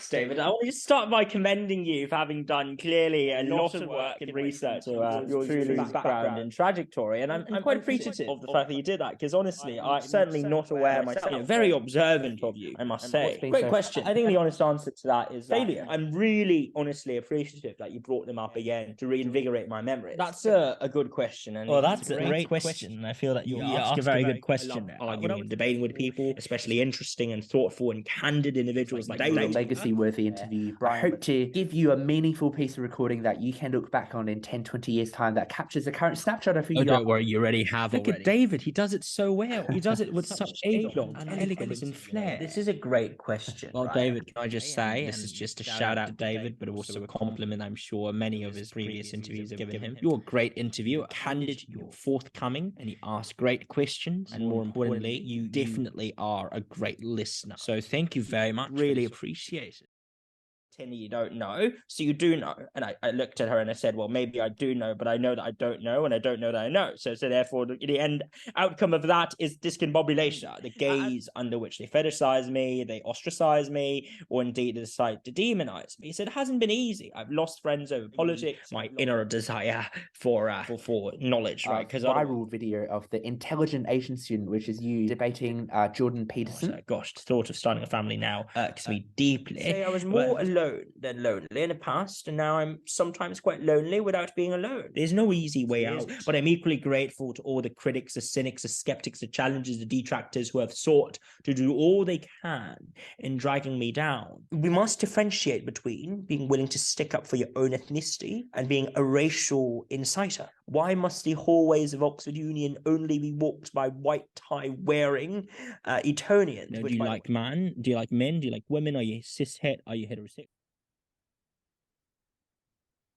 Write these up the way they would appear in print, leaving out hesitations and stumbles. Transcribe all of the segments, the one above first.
Thanks, David. I want to start by commending you for having done clearly a lot of work in research to your truly background and trajectory. And I'm quite appreciative of the fact that you did that, because honestly, I'm certainly not aware myself. Very observant of you, I must say. Great question. I think the honest answer to that is failure. I'm really honestly appreciative that you brought them up again to reinvigorate my memories. That's a good question. And well, that's a great question. I feel that you ask a very good question. Arguing and debating with people, especially interesting and thoughtful and candid individuals like David. Legacy-worthy interview. I hope to give you a meaningful piece of recording that you can look back on in 10, 20 years' time that captures a current snapshot of who you are. Don't worry, you already have. Look at David. He does it so well. He does it with such aplomb and elegance and flair. This is a great question. Well, David, can I just say, this is just a shout out to David, but also a compliment I'm sure many of his previous interviews have given him. You're a great interviewer, candid, you're forthcoming, and you ask great questions. And more importantly, you definitely are a great listener. So thank you very much. Really appreciate it. You don't know, so you do know. And I looked at her and I said, well, maybe I do know, but I know that I don't know, and I don't know that I know. So therefore, the end outcome of that is discombobulation, the gaze under which they fetishize me, they ostracize me, or indeed decide to demonize me. So it hasn't been easy. I've lost friends over politics, my inner desire for knowledge, right? Because viral video of the intelligent Asian student, which is you debating Jordan Peterson. Gosh, the thought of starting a family now irks me deeply. Say I was more alone than lonely in the past, and now I'm sometimes quite lonely without being alone. There's no easy way out, but I'm equally grateful to all the critics, the cynics, the skeptics, the challengers, the detractors who have sought to do all they can in dragging me down. We must differentiate between being willing to stick up for your own ethnicity and being a racial inciter. Why must the hallways of Oxford Union only be walked by white tie wearing Etonians? Do you like man? Do you like men? Do you like women? Are you cis-het? Are you heterosexual?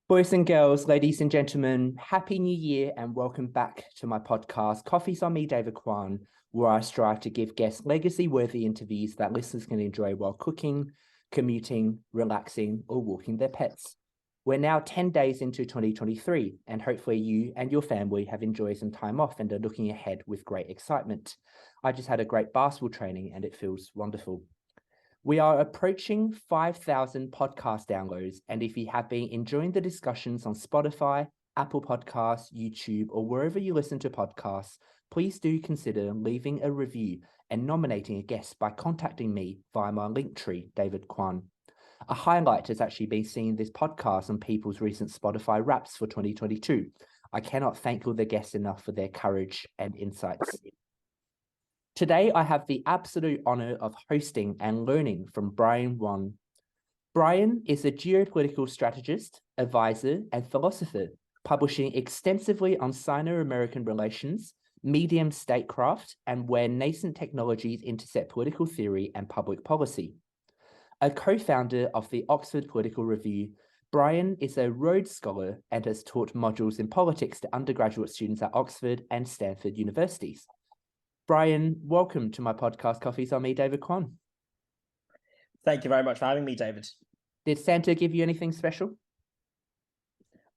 Boys and girls, ladies and gentlemen, Happy New Year and welcome back to my podcast, Coffee's on Me, David Quan, where I strive to give guests legacy-worthy interviews that listeners can enjoy while cooking, commuting, relaxing, or walking their pets. We're now 10 days into 2023, and hopefully you and your family have enjoyed some time off and are looking ahead with great excitement. I just had a great basketball training and it feels wonderful. We are approaching 5,000 podcast downloads, and if you have been enjoying the discussions on Spotify, Apple Podcasts, YouTube, or wherever you listen to podcasts, please do consider leaving a review and nominating a guest by contacting me via my Linktree, David Quan. A highlight has actually been seeing this podcast on people's recent Spotify Wraps for 2022. I cannot thank all the guests enough for their courage and insights. Today, I have the absolute honor of hosting and learning from Brian Wong. Brian is a geopolitical strategist, advisor, and philosopher, publishing extensively on Sino-American relations, medium statecraft, and where nascent technologies intersect political theory and public policy. A co-founder of the Oxford Political Review, Brian is a Rhodes Scholar and has taught modules in politics to undergraduate students at Oxford and Stanford universities. Brian, welcome to my podcast, Coffee's on Me, David Quan. Thank you very much for having me, David. Did Santa give you anything special?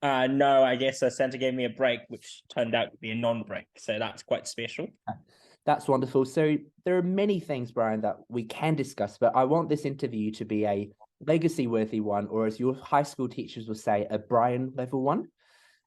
No, I guess Santa gave me a break, which turned out to be a non-break, so that's quite special. That's wonderful. So there are many things, Brian, that we can discuss, but I want this interview to be a legacy-worthy one, or as your high school teachers will say, a Brian level one.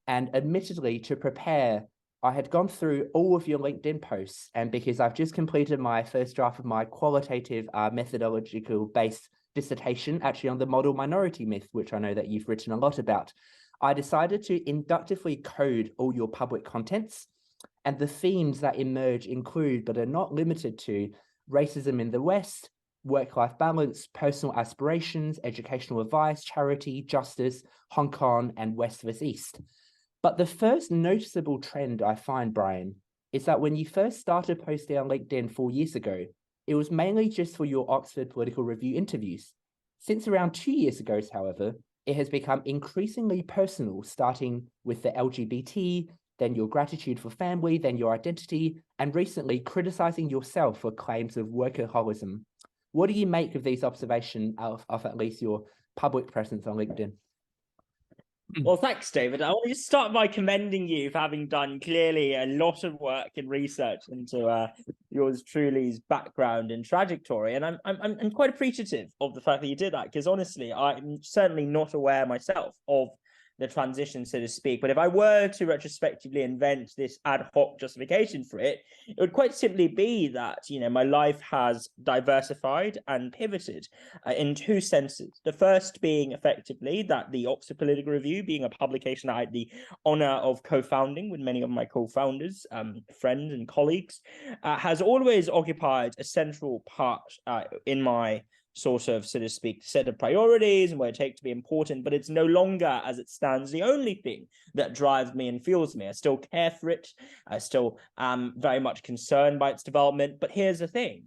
And admittedly, to prepare, I had gone through all of your LinkedIn posts, and because I've just completed my first draft of my qualitative methodological-based dissertation, actually on the model minority myth, which I know that you've written a lot about, I decided to inductively code all your public contents, and the themes that emerge include, but are not limited to, racism in the West, work-life balance, personal aspirations, educational advice, charity, justice, Hong Kong, and West vs East. But the first noticeable trend I find, Brian, is that when you first started posting on LinkedIn 4 years ago, it was mainly just for your Oxford Political Review interviews. Since around 2 years ago, however, it has become increasingly personal, starting with the LGBT, then your gratitude for family, then your identity, and recently criticizing yourself for claims of workaholism. What do you make of these observations of at least your public presence on LinkedIn? Well, thanks, David. I want to start by commending you for having done clearly a lot of work and research into yours truly's background and trajectory, and I'm quite appreciative of the fact that you did that, because honestly, I'm certainly not aware myself of the transition, so to speak. But if I were to retrospectively invent this ad hoc justification for it, it would quite simply be that, my life has diversified and pivoted in two senses. The first being effectively that the Oxford Political Review, being a publication I had the honor of co-founding with many of my co-founders, friends and colleagues, has always occupied a central part in my sort of, so to speak, set of priorities and what I take to be important, but it's no longer, as it stands, the only thing that drives me and fuels me. I still care for it. I still am very much concerned by its development. But here's the thing,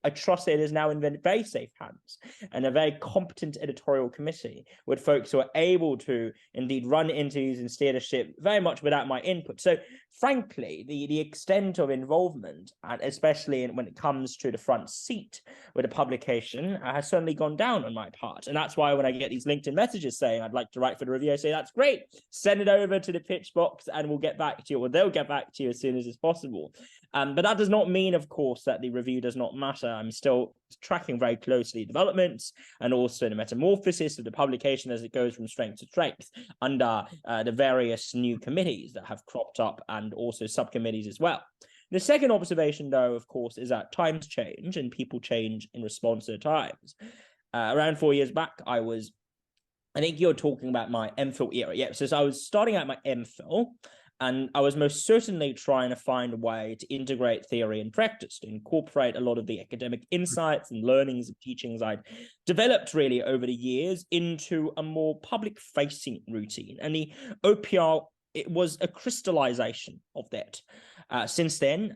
I trust it is now in very safe hands and a very competent editorial committee with folks who are able to indeed run interviews and steer the ship very much without my input. So frankly, the extent of involvement, and especially when it comes to the front seat with a publication, has certainly gone down on my part. And that's why when I get these LinkedIn messages saying I'd like to write for the review, I say, that's great. Send it over to the pitch box and we'll get back to you, or they'll get back to you as soon as it's possible. But that does not mean, of course, that the review does not matter. I'm still tracking very closely developments and also the metamorphosis of the publication as it goes from strength to strength under the various new committees that have cropped up and also subcommittees as well. The second observation, though, of course, is that times change and people change in response to the times. Around 4 years back, I think you're talking about my MPhil era. Yeah, so I was starting out my MPhil, and I was most certainly trying to find a way to integrate theory and practice, to incorporate a lot of the academic insights and learnings and teachings I'd developed really over the years into a more public-facing routine. And the OPR, it was a crystallization of that. Since then,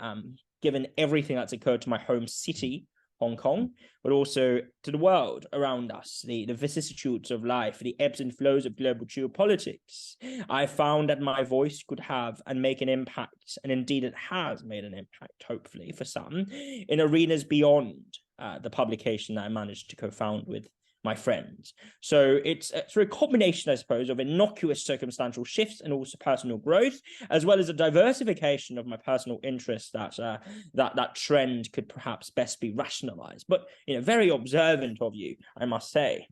given everything that's occurred to my home city, Hong Kong, but also to the world around us, the vicissitudes of life, the ebbs and flows of global geopolitics, I found that my voice could have and make an impact, and indeed it has made an impact, hopefully, for some, in arenas beyond the publication that I managed to co-found with my friends. So it's through a combination, I suppose, of innocuous circumstantial shifts and also personal growth, as well as a diversification of my personal interests, that trend could perhaps best be rationalized. But very observant of you, I must say.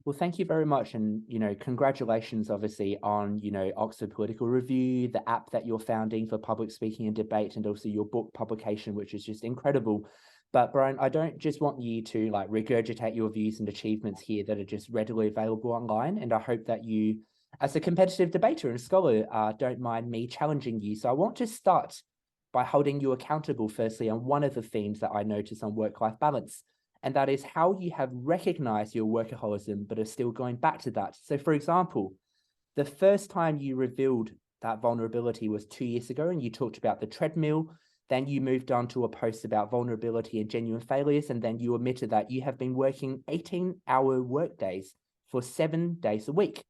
Well, thank you very much. And, congratulations, obviously, on, Oxford Political Review, the app that you're founding for public speaking and debate, and also your book publication, which is just incredible. But Brian, I don't just want you to regurgitate your views and achievements here that are just readily available online. And I hope that you, as a competitive debater and scholar, don't mind me challenging you. So I want to start by holding you accountable, firstly, on one of the themes that I notice on work-life balance. And that is how you have recognized your workaholism, but are still going back to that. So for example, the first time you revealed that vulnerability was 2 years ago, and you talked about the treadmill. Then you moved on to a post about vulnerability and genuine failures, and then you admitted that you have been working 18-hour workdays for 7 days a week.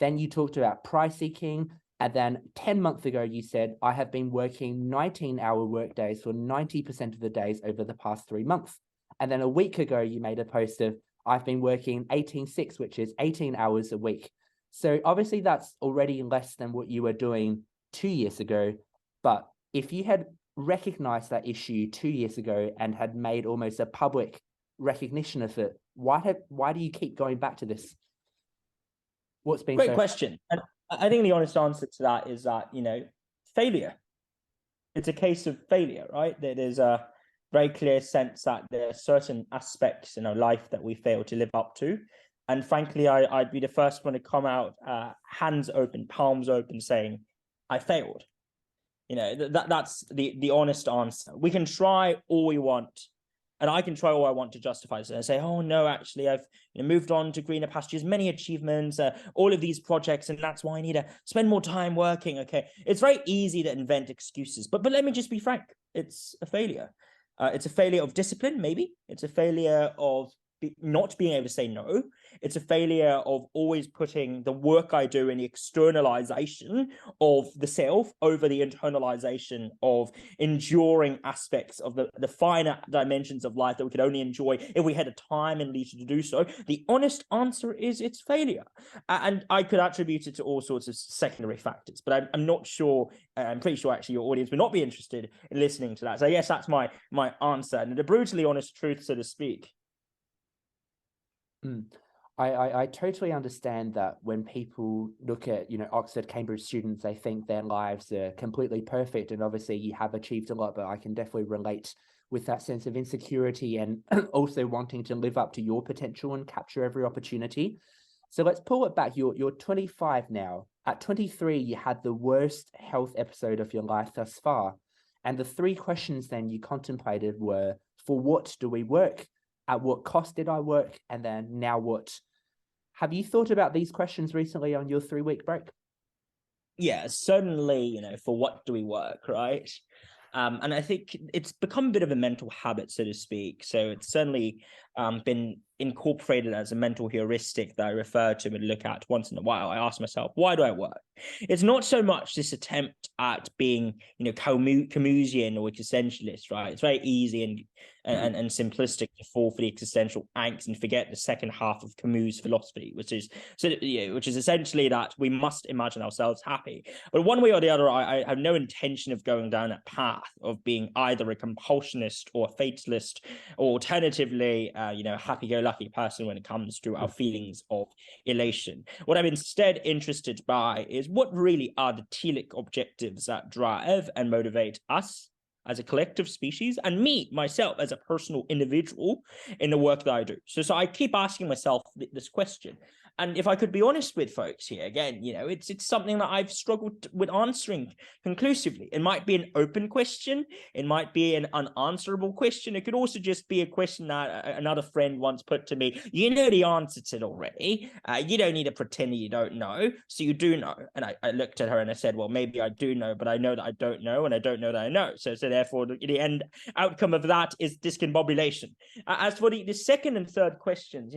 Then you talked about prize seeking, and then 10 months ago, you said, I have been working 19-hour workdays for 90% of the days over the past 3 months. And then a week ago, you made a post of, I've been working 18/6, which is 18 hours a week. So obviously that's already less than what you were doing 2 years ago. But if you had recognized that issue 2 years ago and had made almost a public recognition of it, why do you keep going back to this? What's been great question? And I think the honest answer to that is that failure. It's a case of failure, right? There's a very clear sense that there are certain aspects in our life that we fail to live up to, and frankly, I'd be the first one to come out hands open, palms open, saying I failed. That's the honest answer. We can try all we want, and I can try all I want to justify this and say, oh no, actually I've moved on to greener pastures, many achievements, all of these projects, and that's why I need to spend more time working. Okay, it's very easy to invent excuses, but let me just be frank, it's a failure. It's a failure of discipline, maybe. It's a failure of not being able to say no. It's a failure of always putting the work I do in the externalization of the self over the internalization of enduring aspects of the finer dimensions of life that we could only enjoy if we had a time and leisure to do so. The honest answer is it's failure. And I could attribute it to all sorts of secondary factors, but I'm not sure. I'm pretty sure actually your audience would not be interested in listening to that. So yes, that's my answer, and the brutally honest truth, so to speak. I totally understand that when people look at, Oxford, Cambridge students, they think their lives are completely perfect. And obviously you have achieved a lot, but I can definitely relate with that sense of insecurity and also wanting to live up to your potential and capture every opportunity. So let's pull it back. You're 25 now. At 23, you had the worst health episode of your life thus far. And the 3 questions then you contemplated were, for what do we work? At what cost did I work? And then now what? Have you thought about these questions recently on your 3-week break? Yeah, certainly, for what do we work, right? And I think it's become a bit of a mental habit, so to speak. So it's certainly been incorporated as a mental heuristic that I refer to and look at once in a while. I ask myself, why do I work? It's not so much this attempt at being, Camusian or existentialist, right? It's very easy and simplistic to fall for the existential angst and forget the second half of Camus' philosophy, which is essentially that we must imagine ourselves happy. But one way or the other, I have no intention of going down that path of being either a compulsionist or a fatalist, or alternatively, happy-go-lucky person when it comes to our feelings of elation. What I'm instead interested by is what really are the telic objectives that drive and motivate us as a collective species, and me, myself, as a personal individual in the work that I do. So I keep asking myself this question. And if I could be honest with folks here, again, it's something that I've struggled with answering conclusively. It might be an open question. It might be an unanswerable question. It could also just be a question that another friend once put to me. You know the answer to it already. You don't need to pretend that you don't know. So you do know. And I looked at her and I said, well, maybe I do know, but I know that I don't know, and I don't know that I know. So therefore, the end outcome of that is discombobulation. As for the second and third questions,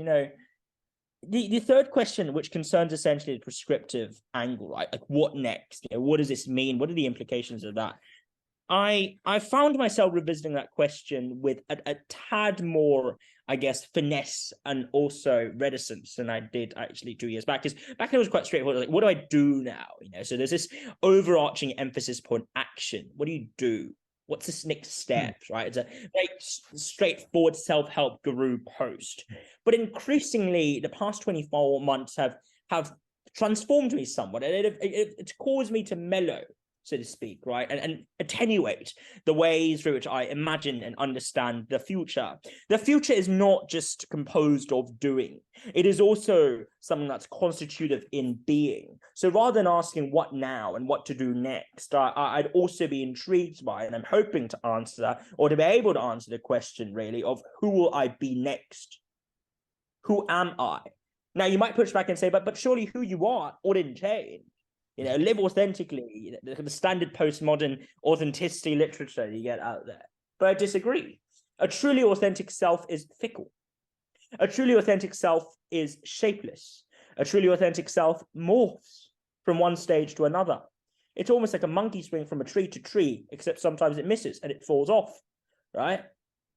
the third question, which concerns essentially the prescriptive angle, right? Like, what next? What does this mean? What are the implications of that? I found myself revisiting that question with a tad more, I guess, finesse and also reticence than I did actually 2 years back. Because back then it was quite straightforward. Like, what do I do now? So there's this overarching emphasis upon action. What do you do? What's this next step, right? It's a very straightforward self-help guru post. But increasingly, the past 24 months have transformed me somewhat. And it's caused me to mellow, so to speak, right? And attenuate the ways through which I imagine and understand the future. The future is not just composed of doing. It is also something that's constitutive in being. So rather than asking what now and what to do next, I'd also be intrigued by, and I'm hoping to answer, or to be able to answer the question really of who will I be next? Who am I? Now you might push back and say, but surely who you are didn't change. Live authentically, the standard postmodern authenticity literature you get out there. But I disagree. A truly authentic self is fickle. A truly authentic self is shapeless. A truly authentic self morphs from one stage to another. It's almost like a monkey swing from a tree to tree, except sometimes it misses and it falls off, right?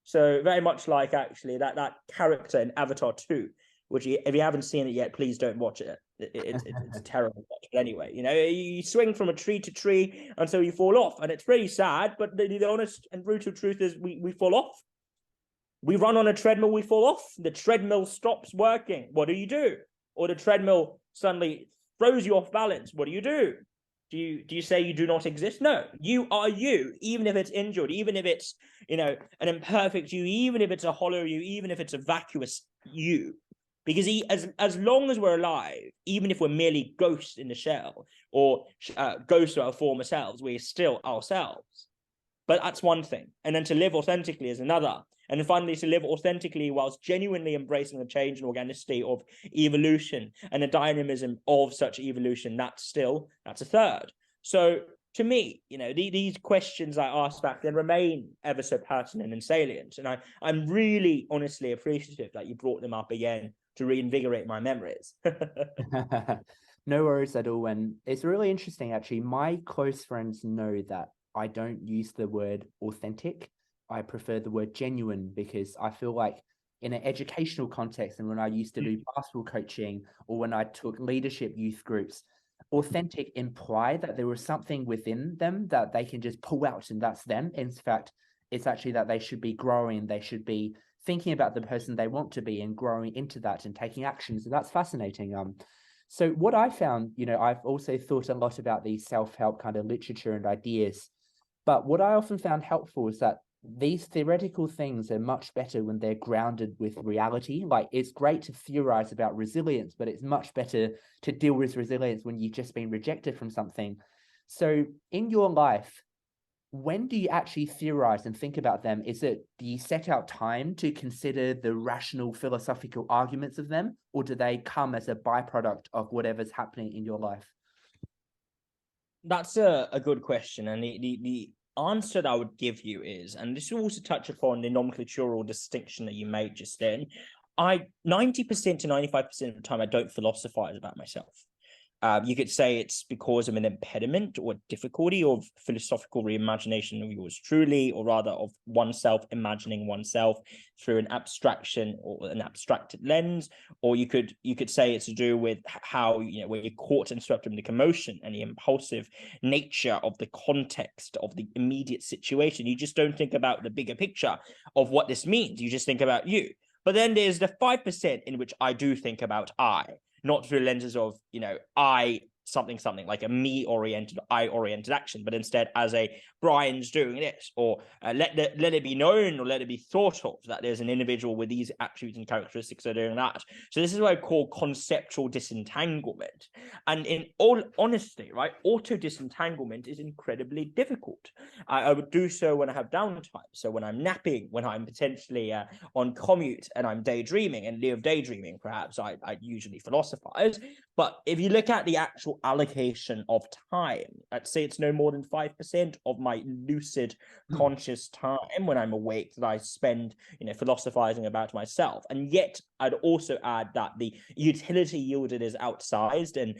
So very much like actually that character in Avatar 2, which if you haven't seen it yet, please don't watch it. It's a terrible watch. But anyway, you swing from a tree to tree until you fall off. And it's pretty sad, but the honest and brutal truth is we fall off. We run on a treadmill, we fall off. The treadmill stops working. What do? Or the treadmill suddenly throws you off balance. What do? Do you say you do not exist? No, you are you, even if it's injured, even if it's, an imperfect you, even if it's a hollow you, even if it's a vacuous you. Because as long as we're alive, even if we're merely ghosts in the shell or ghosts of our former selves, we're still ourselves. But that's one thing. And then to live authentically is another. And then finally, to live authentically whilst genuinely embracing the change and organicity of evolution and the dynamism of such evolution, that's a third. So to me, these questions I asked back then remain ever so pertinent and salient. And I'm really honestly appreciative that you brought them up again to reinvigorate my memories. No worries at all. And it's really interesting, actually. My close friends know that I don't use the word authentic. I prefer the word genuine, because I feel like in an educational context, and when I used to do basketball coaching or when I took leadership youth groups, authentic implied that there was something within them that they can just pull out and that's them. In fact, it's actually that they should be growing. They should be thinking about the person they want to be and growing into that and taking actions. And that's fascinating. So what I found, I've also thought a lot about these self-help kind of literature and ideas, but what I often found helpful is that these theoretical things are much better when they're grounded with reality. Like, it's great to theorize about resilience, but it's much better to deal with resilience when you've just been rejected from something. So in your life, when do you actually theorize and think about them? Do you set out time to consider the rational philosophical arguments of them, or do they come as a byproduct of whatever's happening in your life? That's a good question. And the answer that I would give you is, and this will also touch upon the nomenclatural distinction that you made just then, 90% to 95% of the time, I don't philosophize about myself. You could say it's because of an impediment or difficulty of philosophical reimagination of yours truly, or rather of oneself imagining oneself through an abstraction or an abstracted lens. Or you could say it's to do with how, when you're caught and swept in the commotion and the impulsive nature of the context of the immediate situation, you just don't think about the bigger picture of what this means. You just think about you. But then there's the 5% in which I do think about not through lenses of, I something, like a me-oriented, I-oriented action, but instead as a Brian's doing this, or let it be known or let it be thought of that there's an individual with these attributes and characteristics that are doing that. So this is what I call conceptual disentanglement. And in all honesty, right, auto-disentanglement is incredibly difficult. I would do so when I have downtime. So when I'm napping, when I'm potentially on commute and I'm daydreaming, and live daydreaming, perhaps I usually philosophize. But if you look at the actual allocation of time, I'd say it's no more than 5% of my lucid conscious time when I'm awake that I spend, philosophizing about myself. And yet I'd also add that the utility yielded is outsized and,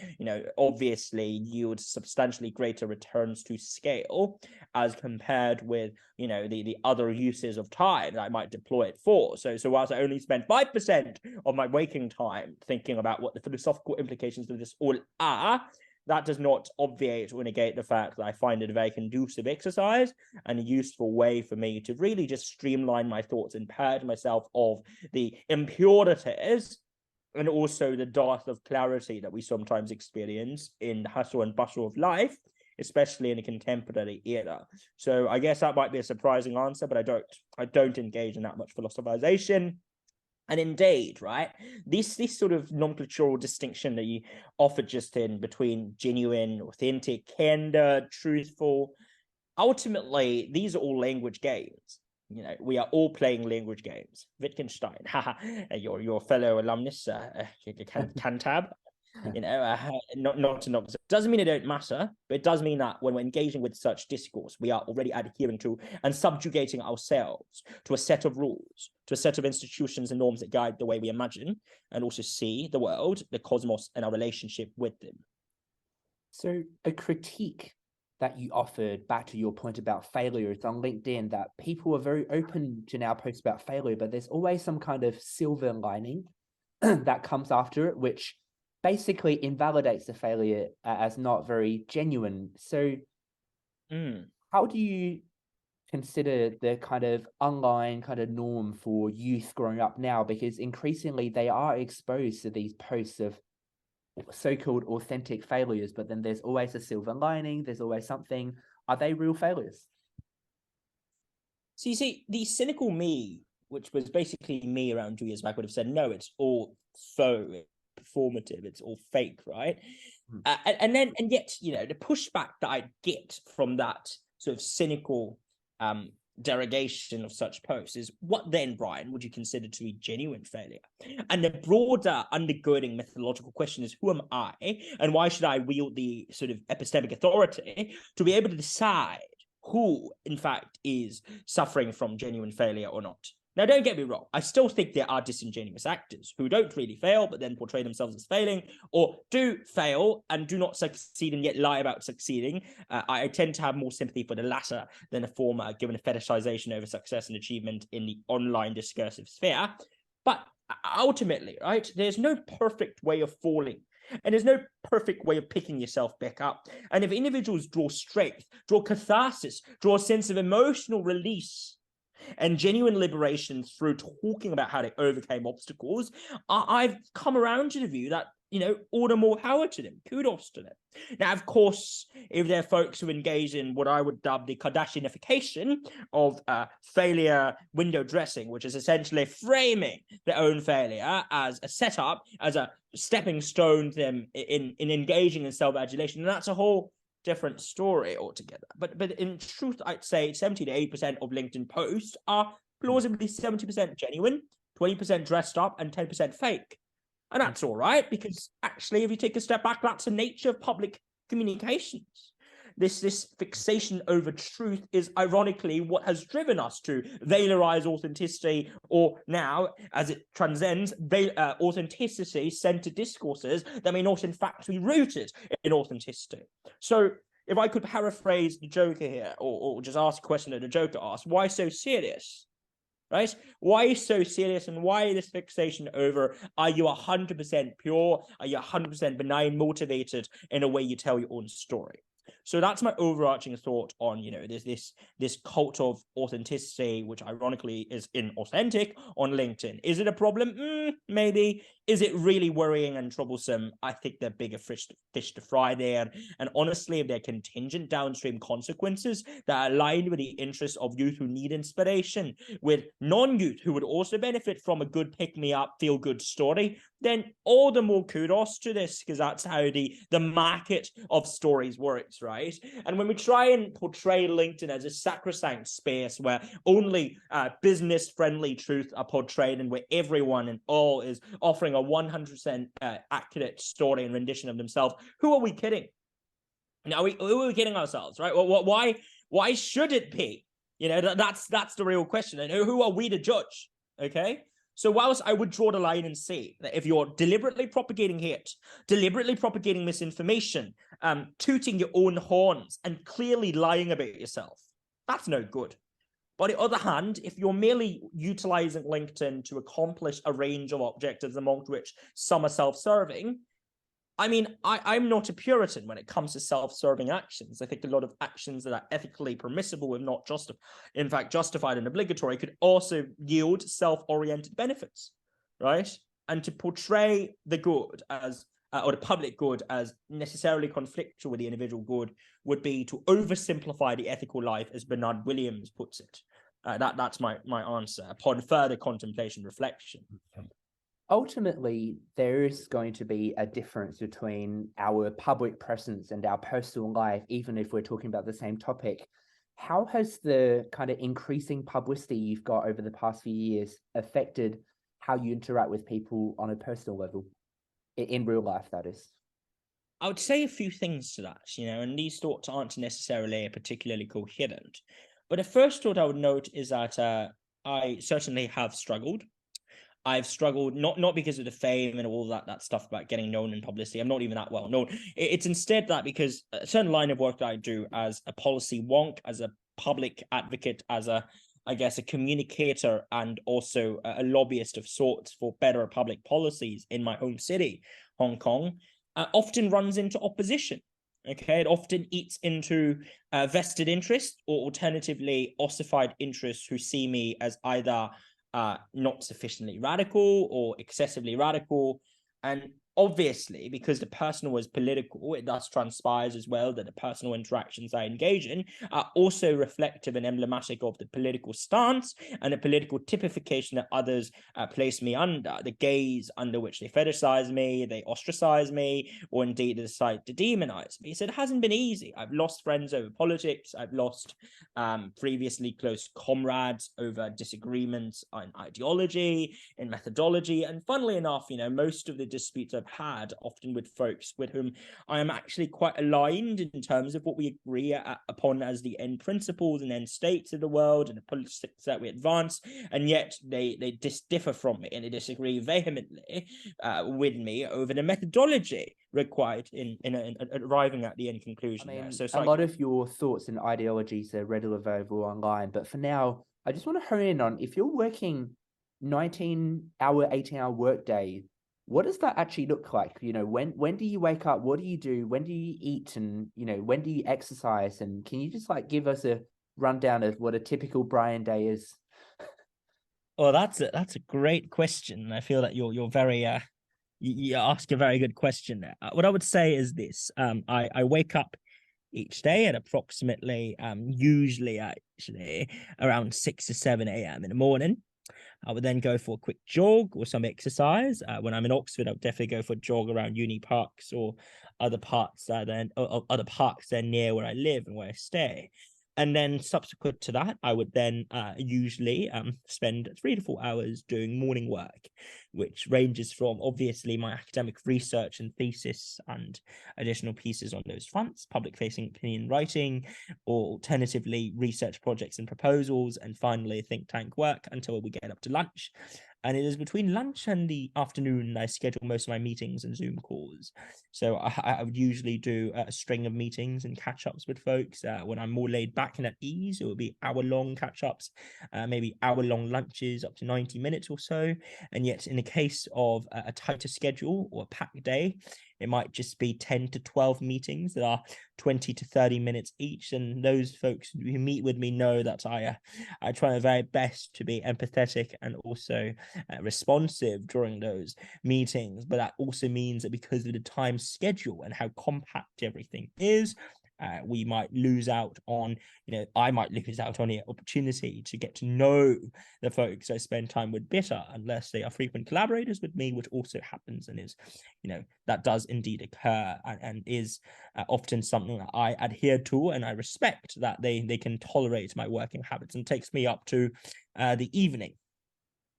obviously yields substantially greater returns to scale as compared with, the other uses of time that I might deploy it for. So whilst I only spend 5% of my waking time thinking about what the philosophical implications of this all are, that does not obviate or negate the fact that I find it a very conducive exercise and a useful way for me to really just streamline my thoughts and purge myself of the impurities and also the dearth of clarity that we sometimes experience in the hustle and bustle of life, especially in a contemporary era. So I guess that might be a surprising answer, but I don't engage in that much philosophization. And indeed, right, this sort of nomenclatural distinction that you offered just in between genuine, authentic, candor, truthful, ultimately, these are all language games. We are all playing language games. Wittgenstein, your fellow alumnus, Cantab. Not doesn't mean it don't matter, but it does mean that when we're engaging with such discourse, we are already adhering to and subjugating ourselves to a set of rules, to a set of institutions and norms that guide the way we imagine and also see the world, the cosmos, and our relationship with them. So a critique that you offered back to your point about failure is on LinkedIn, that people are very open to now post about failure, but there's always some kind of silver lining that comes after it, which basically invalidates the failure as not very genuine. So how do you consider the kind of online kind of norm for youth growing up now? Because increasingly they are exposed to these posts of so-called authentic failures, but then there's always a silver lining, there's always something. Are they real failures? So you see, the cynical me, which was basically me around 2 years back, would have said, no, it's all faux, performative, it's all fake, right? And yet, the pushback that I get from that sort of cynical derogation of such posts is, what then, Brian, would you consider to be genuine failure? And the broader undergirding methodological question is, who am I, and why should I wield the sort of epistemic authority to be able to decide who, in fact, is suffering from genuine failure or not? Now, don't get me wrong. I still think there are disingenuous actors who don't really fail, but then portray themselves as failing, or do fail and do not succeed and yet lie about succeeding. I tend to have more sympathy for the latter than the former, given a fetishization over success and achievement in the online discursive sphere. But ultimately, right, there's no perfect way of falling. And there's no perfect way of picking yourself back up. And if individuals draw strength, draw catharsis, draw a sense of emotional release and genuine liberation through talking about how they overcame obstacles, I've come around to the view that, all the more power to them. Kudos to them. Now, of course, if there are folks who engage in what I would dub the Kardashianification of failure window dressing, which is essentially framing their own failure as a setup, as a stepping stone to them in engaging in self-adulation, and that's a whole different story altogether. But in truth, I'd say 70 to 80% of LinkedIn posts are plausibly 70% genuine, 20% dressed up, and 10% fake. And that's all right, because actually, if you take a step back, that's the nature of public communications. This fixation over truth is ironically what has driven us to valorize authenticity, or now, as it transcends, authenticity-centered discourses that may not in fact be rooted in authenticity. So if I could paraphrase the Joker here, or just ask a question that the Joker asked, why so serious? Right? Why so serious, and why this fixation over, are you 100% pure? Are you 100% benign, motivated in a way you tell your own story? So that's my overarching thought on, this cult of authenticity, which ironically is inauthentic on LinkedIn. Is it a problem? Maybe. Is it really worrying and troublesome? I think there are bigger fish to fry there. And honestly, if there are contingent downstream consequences that align with the interests of youth who need inspiration, with non-youth who would also benefit from a good pick-me-up, feel-good story, then all the more kudos to this, because that's how the market of stories works, right? And when we try and portray LinkedIn as a sacrosanct space where only business-friendly truth are portrayed and where everyone and all is offering a 100% accurate story and rendition of themselves, who are we kidding? Now, who are we kidding ourselves, right? Well, why should it be? That's the real question. And who are we to judge? Okay. So whilst I would draw the line and say that if you're deliberately propagating hate, deliberately propagating misinformation, tooting your own horns and clearly lying about yourself, that's no good. But on the other hand, if you're merely utilizing LinkedIn to accomplish a range of objectives, amongst which some are self-serving, I'm not a Puritan when it comes to self-serving actions. I think a lot of actions that are ethically permissible, if not justified and obligatory, could also yield self-oriented benefits, right? And to portray the good as, or the public good as necessarily conflictual with the individual good would be to oversimplify the ethical life, as Bernard Williams puts it. That's my answer upon further contemplation, reflection. Ultimately, there is going to be a difference between our public presence and our personal life, even if we're talking about the same topic. How has the kind of increasing publicity you've got over the past few years affected how you interact with people on a personal level, in real life, that is? I would say a few things to that, and these thoughts aren't necessarily particularly coherent. But the first thought I would note is that I certainly have struggled. I've struggled not because of the fame and all that stuff about getting known in publicity. I'm not even that well known. It's instead that because a certain line of work that I do as a policy wonk, as a public advocate, as a communicator, and also a lobbyist of sorts for better public policies in my home city, Hong Kong, often runs into opposition. Okay, it often eats into vested interest, or alternatively ossified interests who see me as either not sufficiently radical or excessively radical. And obviously, because the personal is political, it thus transpires as well that the personal interactions I engage in are also reflective and emblematic of the political stance and the political typification that others place me under, the gaze under which they fetishize me, they ostracize me, or indeed decide to demonize me. So it hasn't been easy. I've lost friends over politics. I've lost previously close comrades over disagreements on ideology and methodology. And funnily enough, most of the disputes I've had often with folks with whom I am actually quite aligned in terms of what we agree upon as the end principles and end states of the world and the politics that we advance, and yet they differ from me and they disagree vehemently with me over the methodology required in arriving at the end conclusion. A lot of your thoughts and ideologies are readily available online, but for now, I just want to hone in on, if you're working 19-hour, 18-hour workday, what does that actually look like? When do you wake up? What do you do? When do you eat? And, when do you exercise? And can you just give us a rundown of what a typical Brian day is? Well, that's a great question. I feel that you're very you ask a very good question there. What I would say is this: I wake up each day at approximately usually actually around 6 or 7 a.m. in the morning. I would then go for a quick jog or some exercise. When I'm in Oxford, I'll definitely go for a jog around uni parks or other parks other parks there near where I live and where I stay. And then subsequent to that, I would then usually spend 3 to 4 hours doing morning work, which ranges from obviously my academic research and thesis and additional pieces on those fronts, public-facing opinion writing, or alternatively research projects and proposals, and finally think tank work until we get up to lunch. And it is between lunch and the afternoon I schedule most of my meetings and Zoom calls. So I would usually do a string of meetings and catch-ups with folks. When I'm more laid back and at ease, it would be hour-long catch-ups, maybe hour-long lunches up to 90 minutes or so. And yet in the case of a tighter schedule or a packed day, it might just be 10 to 12 meetings that are 20 to 30 minutes each. And those folks who meet with me know that I try my very best to be empathetic and also responsive during those meetings. But that also means that because of the time schedule and how compact everything is, we might lose out on, I might lose out on the opportunity to get to know the folks I spend time with better, unless they are frequent collaborators with me, which also happens and is, that does indeed occur and is often something that I adhere to, and I respect that they can tolerate my working habits, and takes me up to the evening,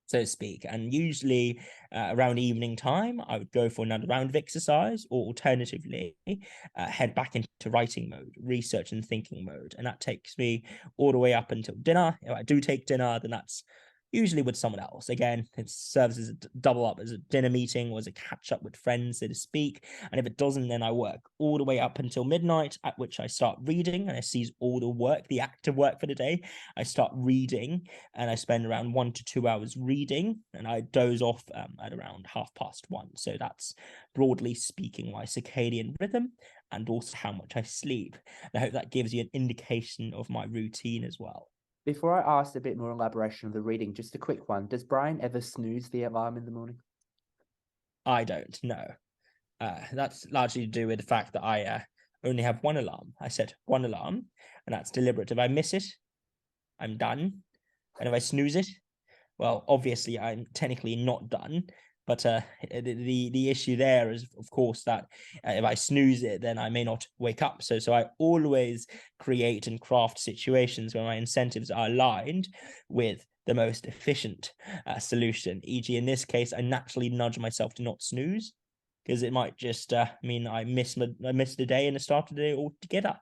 so to speak. And usually around evening time, I would go for another round of exercise, or alternatively head back into writing mode, research and thinking mode. And that takes me all the way up until dinner. If I do take dinner, then that's usually with someone else. Again, it serves as a double up as a dinner meeting or as a catch up with friends, so to speak. And if it doesn't, then I work all the way up until midnight, at which I start reading and I seize all the work, the active work for the day. I start reading and I spend around 1 to 2 hours reading, and I doze off at around 1:30. So that's broadly speaking my circadian rhythm and also how much I sleep. And I hope that gives you an indication of my routine as well. Before I ask a bit more elaboration of the reading, just a quick one. Does Brian ever snooze the alarm in the morning? I don't know. That's largely to do with the fact that I only have one alarm. I set one alarm, and that's deliberate. If I miss it, I'm done. And if I snooze it, well, obviously I'm technically not done. But the issue there is, of course, that if I snooze it, then I may not wake up. So I always create and craft situations where my incentives are aligned with the most efficient solution. E.g., in this case, I naturally nudge myself to not snooze, because it might just mean I miss the day and the start of the day altogether.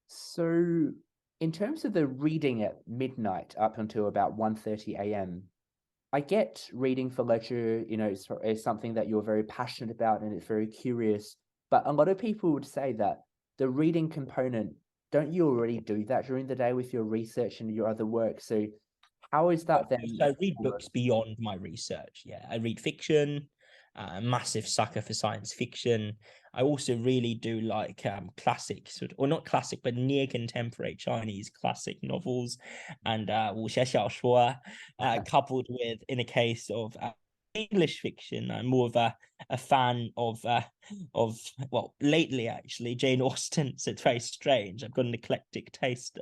So in terms of the reading at midnight up until about 1:30 a.m., I get reading for leisure, is something that you're very passionate about and it's very curious. But a lot of people would say that the reading component, don't you already do that during the day with your research and your other work? So how is that then? I read books beyond my research. Yeah, I read fiction. Massive sucker for science fiction. I also really do like classic, or not classic, but near contemporary Chinese classic novels and 武侠小说, coupled with, in a case of English fiction, I'm more of a fan of well, lately actually Jane Austen's. It's very strange. I've got an eclectic taste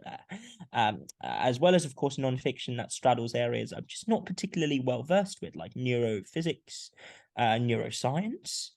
as well as, of course, nonfiction that straddles areas I'm just not particularly well versed with, like neurophysics, neuroscience.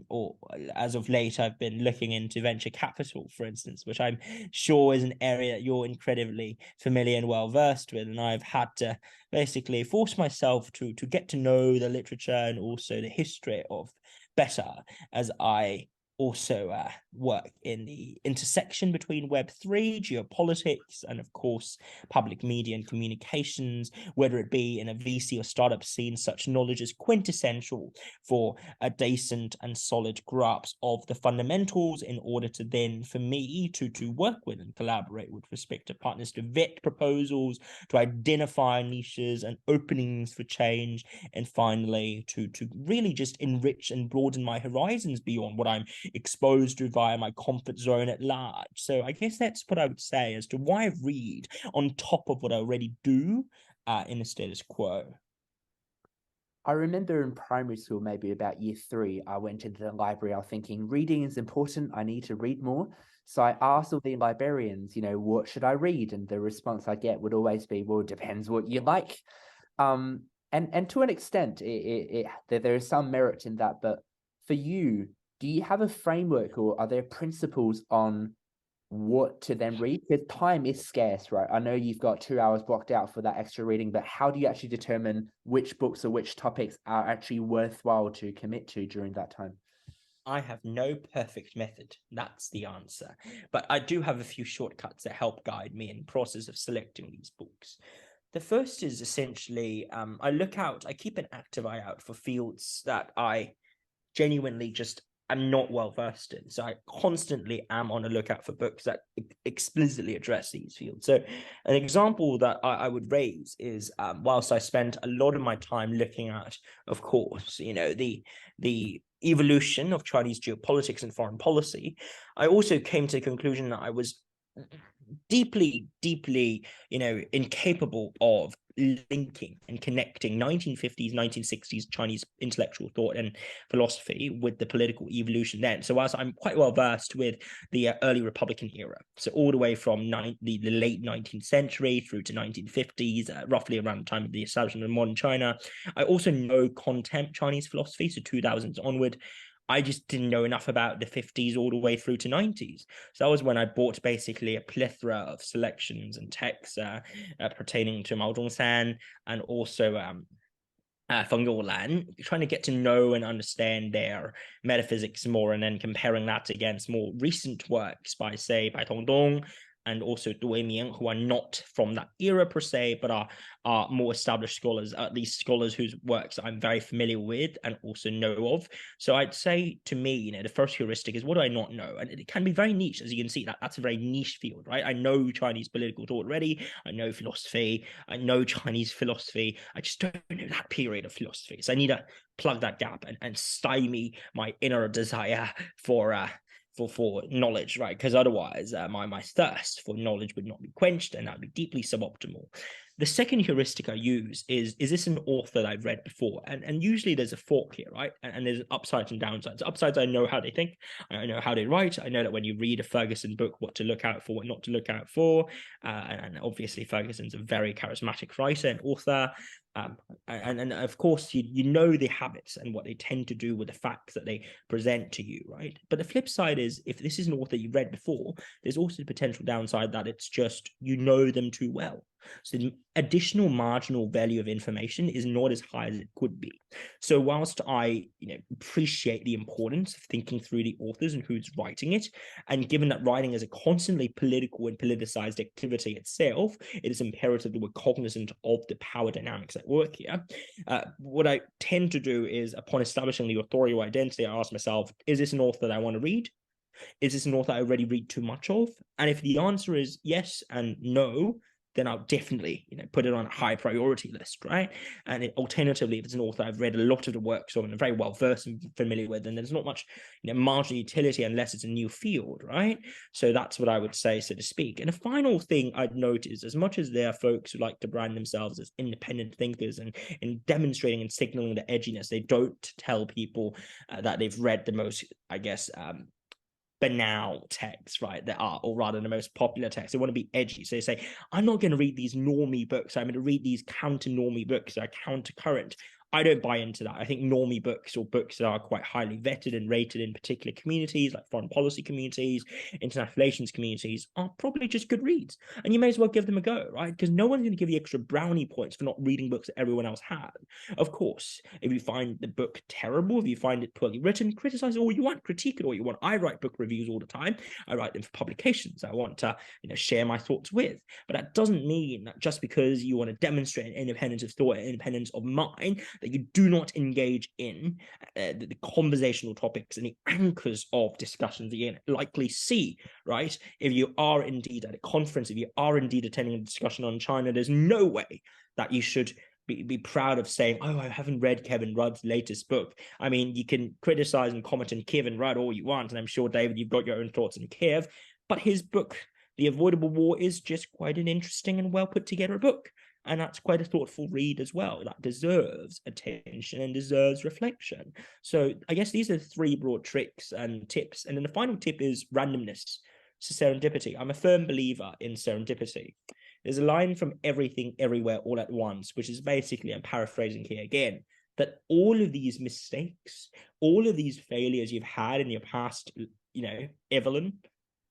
Or as of late, I've been looking into venture capital, for instance, which I'm sure is an area that you're incredibly familiar and well versed with. And I've had to basically force myself to get to know the literature and also the history of better, as I also work in the intersection between Web3, geopolitics, and of course, public media and communications. Whether it be in a VC or startup scene, such knowledge is quintessential for a decent and solid grasp of the fundamentals in order to then, for me, to work with and collaborate with respective partners, to vet proposals, to identify niches and openings for change, and finally, to really just enrich and broaden my horizons beyond what I'm exposed to via my comfort zone at large. So I guess that's what I would say as to why I read on top of what I already do in the status quo. I remember in primary school, maybe about year 3, I went into the library. I was thinking reading is important. I need to read more. So I asked all the librarians, what should I read? And the response I get would always be, well, it depends what you like. And to an extent, there is some merit in that. But for you, do you have a framework or are there principles on what to then read? Because time is scarce, right? I know you've got 2 hours blocked out for that extra reading, but how do you actually determine which books or which topics are actually worthwhile to commit to during that time? I have no perfect method. That's the answer. But I do have a few shortcuts that help guide me in the process of selecting these books. The first is essentially, I keep an active eye out for fields that I genuinely just am not well versed in. So I constantly am on the lookout for books that explicitly address these fields. So an example that I would raise is, whilst I spent a lot of my time looking at, of course, the evolution of Chinese geopolitics and foreign policy, I also came to the conclusion that I was deeply, incapable of linking and connecting 1950s, 1960s Chinese intellectual thought and philosophy with the political evolution then. So whilst I'm quite well versed with the early Republican era, so all the way from the late 19th century through to 1950s, roughly around the time of the establishment of modern China, I also know contempt Chinese philosophy, so 2000s onward. I just didn't know enough about the 50s all the way through to 90s. So that was when I bought basically a plethora of selections and texts pertaining to Mao Zedong and also Feng Youlan, trying to get to know and understand their metaphysics more, and then comparing that against more recent works by, say, Bai Tongdong and also Du Weiming, who are not from that era per se, but are more established scholars, at least scholars whose works I'm very familiar with and also know of. So I'd say, to me, the first heuristic is, what do I not know? And it can be very niche, as you can see. That's a very niche field, right? I know Chinese political thought already. I know philosophy. I know Chinese philosophy. I just don't know that period of philosophy. So I need to plug that gap and stymie my inner desire for knowledge, right? Because otherwise my thirst for knowledge would not be quenched, and that would be deeply suboptimal. The second heuristic I use is this an author that I've read before? And usually there's a fork here, right? And there's upsides and downsides. Upsides, I know how they think. I know how they write. I know that when you read a Ferguson book, what to look out for, what not to look out for. And obviously Ferguson's a very charismatic writer and author. And of course, you know the habits and what they tend to do with the facts that they present to you, right? But the flip side is, if this is an author you've read before, there's also the potential downside that it's just you know them too well. So the additional marginal value of information is not as high as it could be. So whilst I appreciate the importance of thinking through the authors and who's writing it, and given that writing is a constantly political and politicized activity itself, it is imperative that we're cognizant of the power dynamics at work here. What I tend to do is, upon establishing the authorial identity, I ask myself, is this an author that I want to read? Is this an author I already read too much of? And if the answer is yes and no, then I'll definitely, put it on a high priority list, right? And alternatively, if it's an author I've read a lot of the works of and very well versed and familiar with, and there's not much, marginal utility unless it's a new field, right? So that's what I would say, so to speak. And a final thing I'd note is, as much as there are folks who like to brand themselves as independent thinkers and in demonstrating and signaling the edginess, they don't tell people that they've read the most, I guess, banal texts, right, that are, or rather the most popular texts. They want to be edgy. So they say, I'm not going to read these normie books. I'm going to read these counter-normie books that are counter-current. I don't buy into that. I think normie books, or books that are quite highly vetted and rated in particular communities, like foreign policy communities, international relations communities, are probably just good reads. And you may as well give them a go, right? Because no one's going to give you extra brownie points for not reading books that everyone else has. Of course, if you find the book terrible, if you find it poorly written, criticize it all you want, critique it all you want. I write book reviews all the time. I write them for publications I want to, share my thoughts with. But that doesn't mean that just because you want to demonstrate an independence of thought, an independence of mind, that you do not engage in the conversational topics and the anchors of discussions that you likely see, right? If you are indeed at a conference, if you are indeed attending a discussion on China, there's no way that you should be proud of saying, oh, I haven't read Kevin Rudd's latest book. I mean, you can criticize and comment on Kevin Rudd all you want, and I'm sure, David, you've got your own thoughts on Kiev, but his book, The Avoidable War, is just quite an interesting and well put together book. And that's quite a thoughtful read as well. That deserves attention and deserves reflection. So I guess these are three broad tricks and tips. And then the final tip is randomness. So serendipity. I'm a firm believer in serendipity. There's a line from Everything, Everywhere, All at Once, which is basically, I'm paraphrasing here again, that all of these mistakes, all of these failures you've had in your past, Evelyn,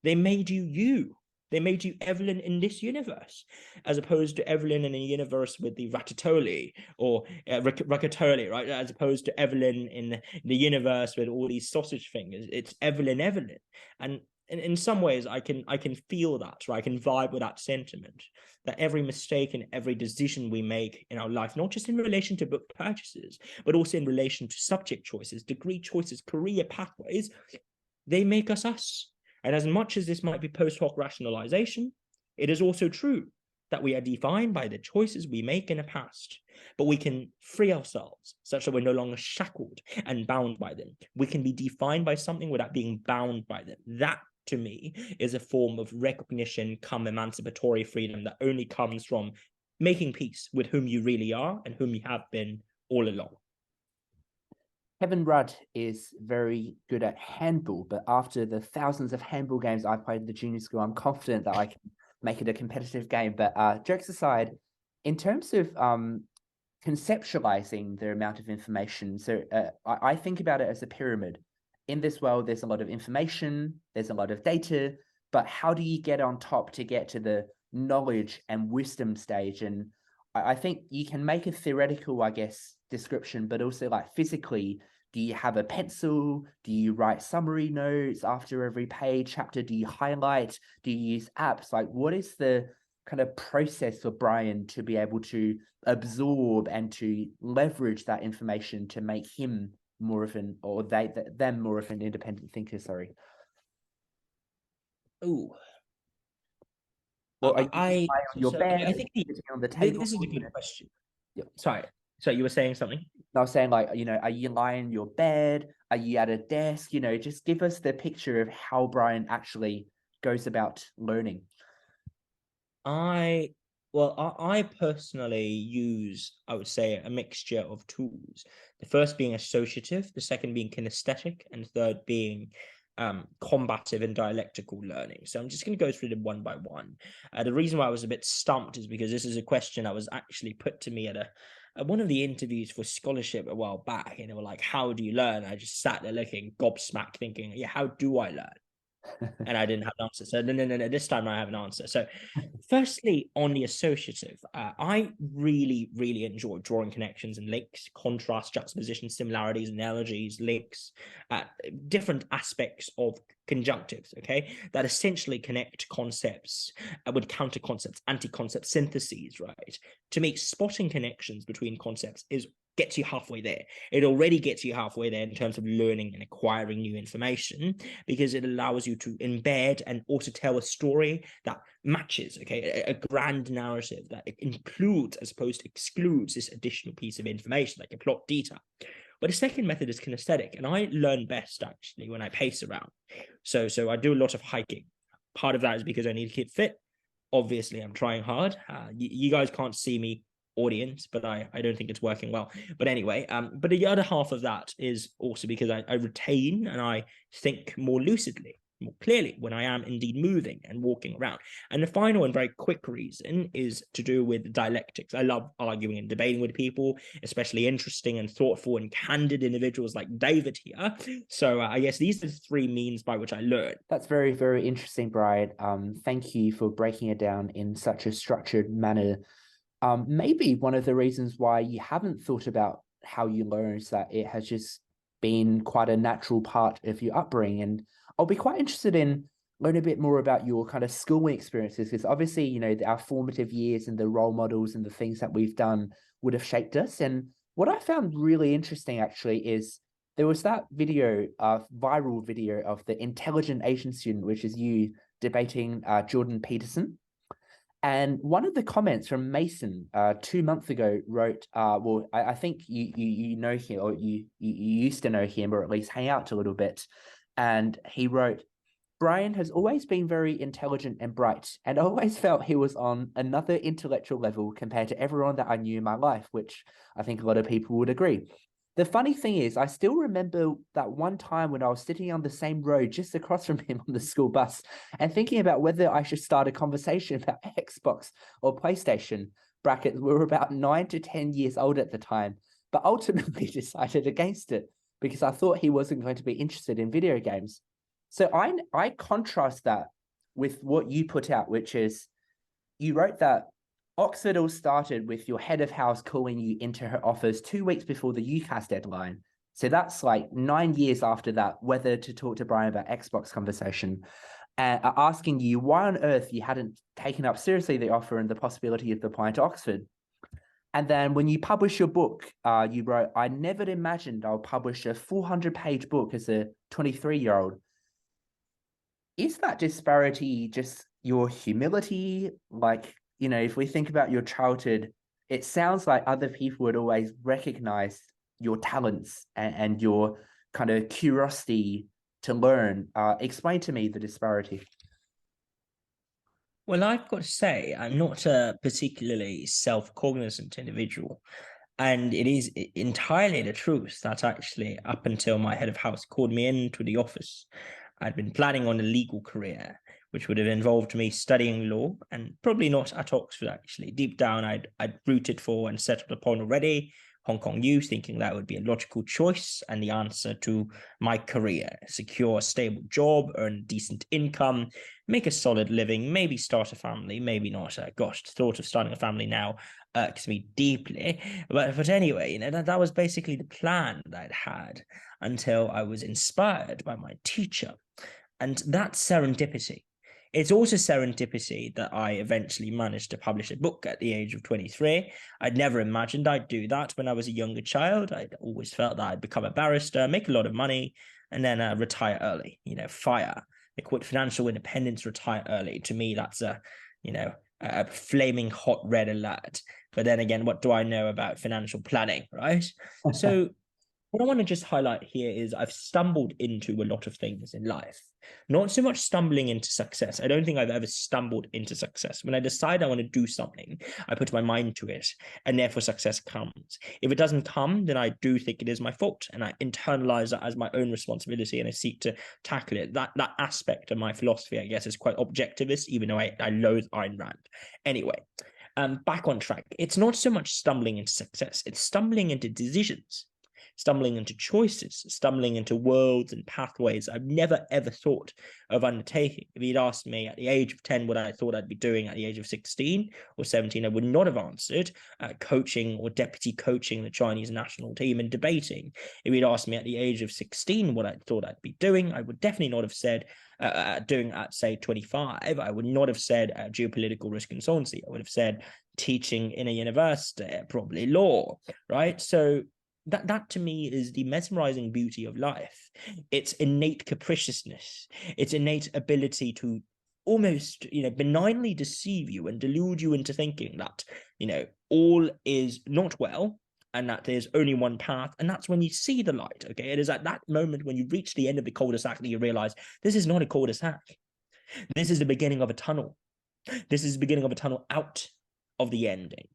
they made you. They made you Evelyn in this universe, as opposed to Evelyn in a universe with the ratatouille or ratatouille, right? As opposed to Evelyn in the universe with all these sausage fingers. It's Evelyn. And in some ways, I can feel that, right? I can vibe with that sentiment, that every mistake and every decision we make in our life, not just in relation to book purchases, but also in relation to subject choices, degree choices, career pathways, they make us. And as much as this might be post hoc rationalization, it is also true that we are defined by the choices we make in the past, but we can free ourselves such that we're no longer shackled and bound by them. We can be defined by something without being bound by them. That, to me, is a form of recognition come emancipatory freedom that only comes from making peace with whom you really are and whom you have been all along. Kevin Rudd is very good at handball, but after the thousands of handball games I've played at the junior school, I'm confident that I can make it a competitive game. But jokes aside, in terms of conceptualizing the amount of information, so I think about it as a pyramid. In this world, there's a lot of information, there's a lot of data, but how do you get on top to get to the knowledge and wisdom stage? And I think you can make a theoretical, I guess, description, but also like physically, do you have a pencil? Do you write summary notes after every page, chapter? Do you highlight? Do you use apps? Like, what is the kind of process for Brian to be able to absorb and to leverage that information to make him more of an, or them more of an independent thinker? Sorry. Oh. Well, I think on the table. This is a good question. Yep. Sorry, you were saying something? I was saying, like, are you lying in your bed? Are you at a desk? Just give us the picture of how Brian actually goes about learning. I personally use, I would say, a mixture of tools. The first being associative, the second being kinesthetic, and the third being combative and dialectical learning. So I'm just going to go through them one by one. The reason why I was a bit stumped is because this is a question that was actually put to me at one of the interviews for scholarship a while back, and they were like, how do you learn? I just sat there looking gobsmacked thinking, yeah, how do I learn? And I didn't have an answer. So no, this time I have an answer. So firstly, on the associative, I really enjoy drawing connections and links, contrast, juxtaposition, similarities, analogies, links, different aspects of conjunctives, okay, that essentially connect concepts with counter concepts, anti-concept syntheses, right? To me, spotting connections between concepts is gets you halfway there. It already gets you halfway there in terms of learning and acquiring new information, because it allows you to embed and also tell a story that matches, okay, a grand narrative that includes as opposed to excludes this additional piece of information, like a plot detail. But the second method is kinesthetic, and I learn best actually when I pace around. So I do a lot of hiking. Part of that is because I need to keep fit. Obviously, I'm trying hard. You guys can't see me, audience, but I don't think it's working well. But anyway, but the other half of that is also because I retain and I think more lucidly, more clearly when I am indeed moving and walking around. And the final and very quick reason is to do with dialectics. I love arguing and debating with people, especially interesting and thoughtful and candid individuals like David here. So I guess these are the three means by which I learn. That's very, very interesting, Brian. Thank you for breaking it down in such a structured manner. Maybe one of the reasons why you haven't thought about how you learn is that it has just been quite a natural part of your upbringing. And I'll be quite interested in learning a bit more about your kind of schooling experiences, because obviously, you know, our formative years and the role models and the things that we've done would have shaped us. And what I found really interesting actually is there was that video, viral video of the intelligent Asian student, which is you debating Jordan Peterson. And one of the comments from Mason 2 months ago wrote, well, I think you know him, or you used to know him, or at least hang out a little bit. And he wrote, Brian has always been very intelligent and bright, and I always felt he was on another intellectual level compared to everyone that I knew in my life, which I think a lot of people would agree. The funny thing is, I still remember that one time when I was sitting on the same road just across from him on the school bus and thinking about whether I should start a conversation about Xbox or PlayStation. Brackets, we were about 9 to 10 years old at the time, but ultimately decided against it because I thought he wasn't going to be interested in video games. So I contrast that with what you put out, which is you wrote that Oxford all started with your head of house calling you into her office 2 weeks before the UCAS deadline. So that's like 9 years after that, whether to talk to Brian about Xbox conversation, asking you why on earth you hadn't taken up seriously the offer and the possibility of applying to Oxford. And then when you publish your book, you wrote, I never imagined I'll publish a 400-page book as a 23-year-old. Is that disparity just your humility? Like, you know, if we think about your childhood, it sounds like other people would always recognize your talents and your kind of curiosity to learn. Explain to me the disparity. Well, I've got to say, I'm not a particularly self-cognizant individual. And it is entirely the truth that actually up until my head of house called me into the office, I'd been planning on a legal career, which would have involved me studying law, and probably not at Oxford, actually. Deep down, I'd rooted for and settled upon already Hong Kong U, thinking that would be a logical choice and the answer to my career. Secure a stable job, earn a decent income, make a solid living, maybe start a family, maybe not. Gosh, the thought of starting a family now irks me deeply. But anyway, you know, that was basically the plan that I'd had until I was inspired by my teacher. And that's serendipity. It's also serendipity that I eventually managed to publish a book at the age of 23. I'd never imagined I'd do that when I was a younger child. I'd always felt that I'd become a barrister, make a lot of money, and then retire early, you know, FIRE. They call it financial independence, retire early. To me, that's a flaming hot red alert. But then again, what do I know about financial planning, right? So what I want to just highlight here is I've stumbled into a lot of things in life. Not so much stumbling into success. I don't think I've ever stumbled into success. When I decide I want to do something, I put my mind to it, and therefore success comes. If it doesn't come, then I do think it is my fault, and I internalize it as my own responsibility, and I seek to tackle it. That aspect of my philosophy, I guess, is quite objectivist, even though I loathe Ayn Rand. Anyway, back on track. It's not so much stumbling into success. It's stumbling into decisions. Stumbling into choices, stumbling into worlds and pathways I've never, ever thought of undertaking. If you'd asked me at the age of 10 what I thought I'd be doing at the age of 16 or 17, I would not have answered coaching or deputy coaching the Chinese national team and debating. If you'd asked me at the age of 16 what I thought I'd be doing, I would definitely not have said doing at, say, 25. I would not have said geopolitical risk consultancy. I would have said teaching in a university, probably law, right? So that to me is the mesmerizing beauty of life. It's innate capriciousness. It's innate ability to almost, benignly deceive you and delude you into thinking that, all is not well and that there's only one path. And that's when you see the light, okay? It is at that moment when you reach the end of the cul-de-sac that you realize this is not a cul-de-sac. This is the beginning of a tunnel. This is the beginning of a tunnel out of the ending.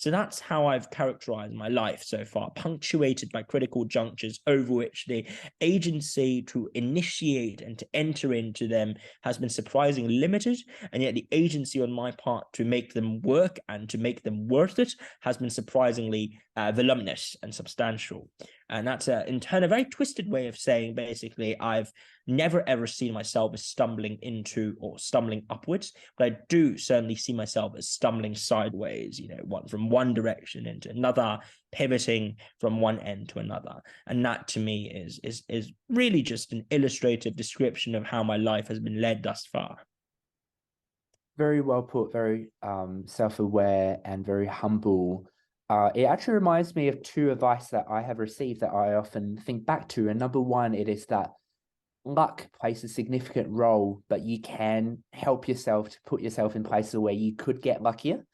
So that's how I've characterized my life so far, punctuated by critical junctures over which the agency to initiate and to enter into them has been surprisingly limited, and yet the agency on my part to make them work and to make them worth it has been surprisingly voluminous and substantial. And that's, in turn, a very twisted way of saying, basically, I've never, ever seen myself as stumbling into or stumbling upwards, but I do certainly see myself as stumbling sideways, from one direction into another, pivoting from one end to another. And that, to me, is really just an illustrative description of how my life has been led thus far. Very well put, very self-aware and very humble. It actually reminds me of two advice that I have received that I often think back to. And number one, it is that luck plays a significant role, but you can help yourself to put yourself in places where you could get luckier.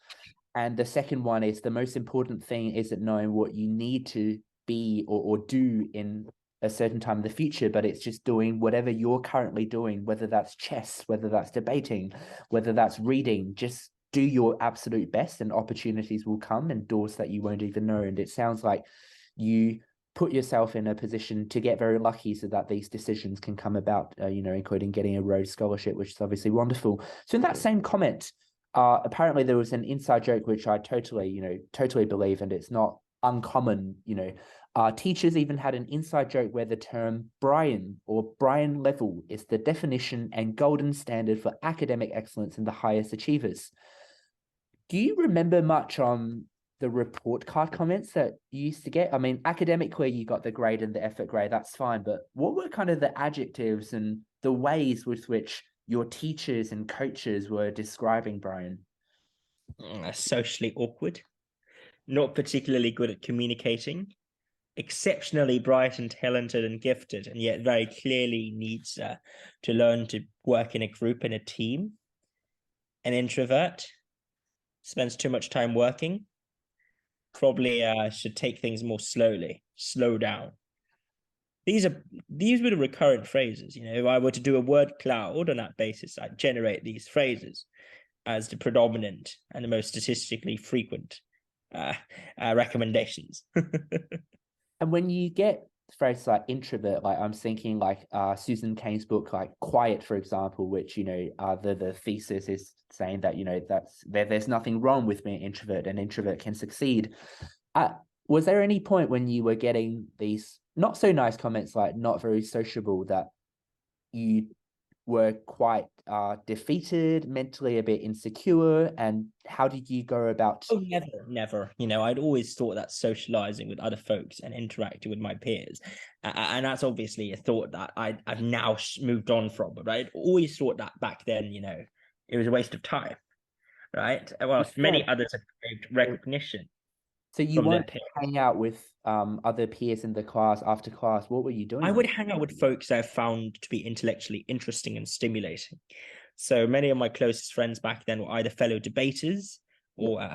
And the second one is the most important thing isn't knowing what you need to be or do in a certain time in the future, but it's just doing whatever you're currently doing, whether that's chess, whether that's debating, whether that's reading. Just do your absolute best and opportunities will come and doors that you won't even know. And it sounds like you put yourself in a position to get very lucky so that these decisions can come about, including getting a Rhodes scholarship, which is obviously wonderful. So in that same comment, apparently there was an inside joke, which I totally believe, and it's not uncommon, teachers even had an inside joke where the term Brian or Brian level is the definition and golden standard for academic excellence in the highest achievers. Do you remember much on the report card comments that you used to get? I mean, academically, you got the grade and the effort grade, that's fine. But what were kind of the adjectives and the ways with which your teachers and coaches were describing Brian? Socially awkward, not particularly good at communicating, exceptionally bright and talented and gifted, and yet very clearly needs to learn to work in a group, in a team. An introvert, spends too much time working, probably should take things more slowly, slow down. These were the recurrent phrases. If I were to do a word cloud on that basis, I'd generate these phrases as the predominant and the most statistically frequent recommendations. And when you get phrases like introvert, like I'm thinking like Susan Cain's book, like Quiet, for example, which, the thesis is saying that, there's nothing wrong with being an introvert, and introvert can succeed. Was there any point when you were getting these not so nice comments, like not very sociable, that you were quite defeated, mentally a bit insecure? And how did you go about? Oh, never. I'd always thought that socializing with other folks and interacting with my peers, and that's obviously a thought that I've now moved on from, but I'd always thought that back then, it was a waste of time, right? Well, many others have craved recognition. So you weren't hang out with other peers in the class after class. What were you doing? I would hang out with folks I found to be intellectually interesting and stimulating. So many of my closest friends back then were either fellow debaters or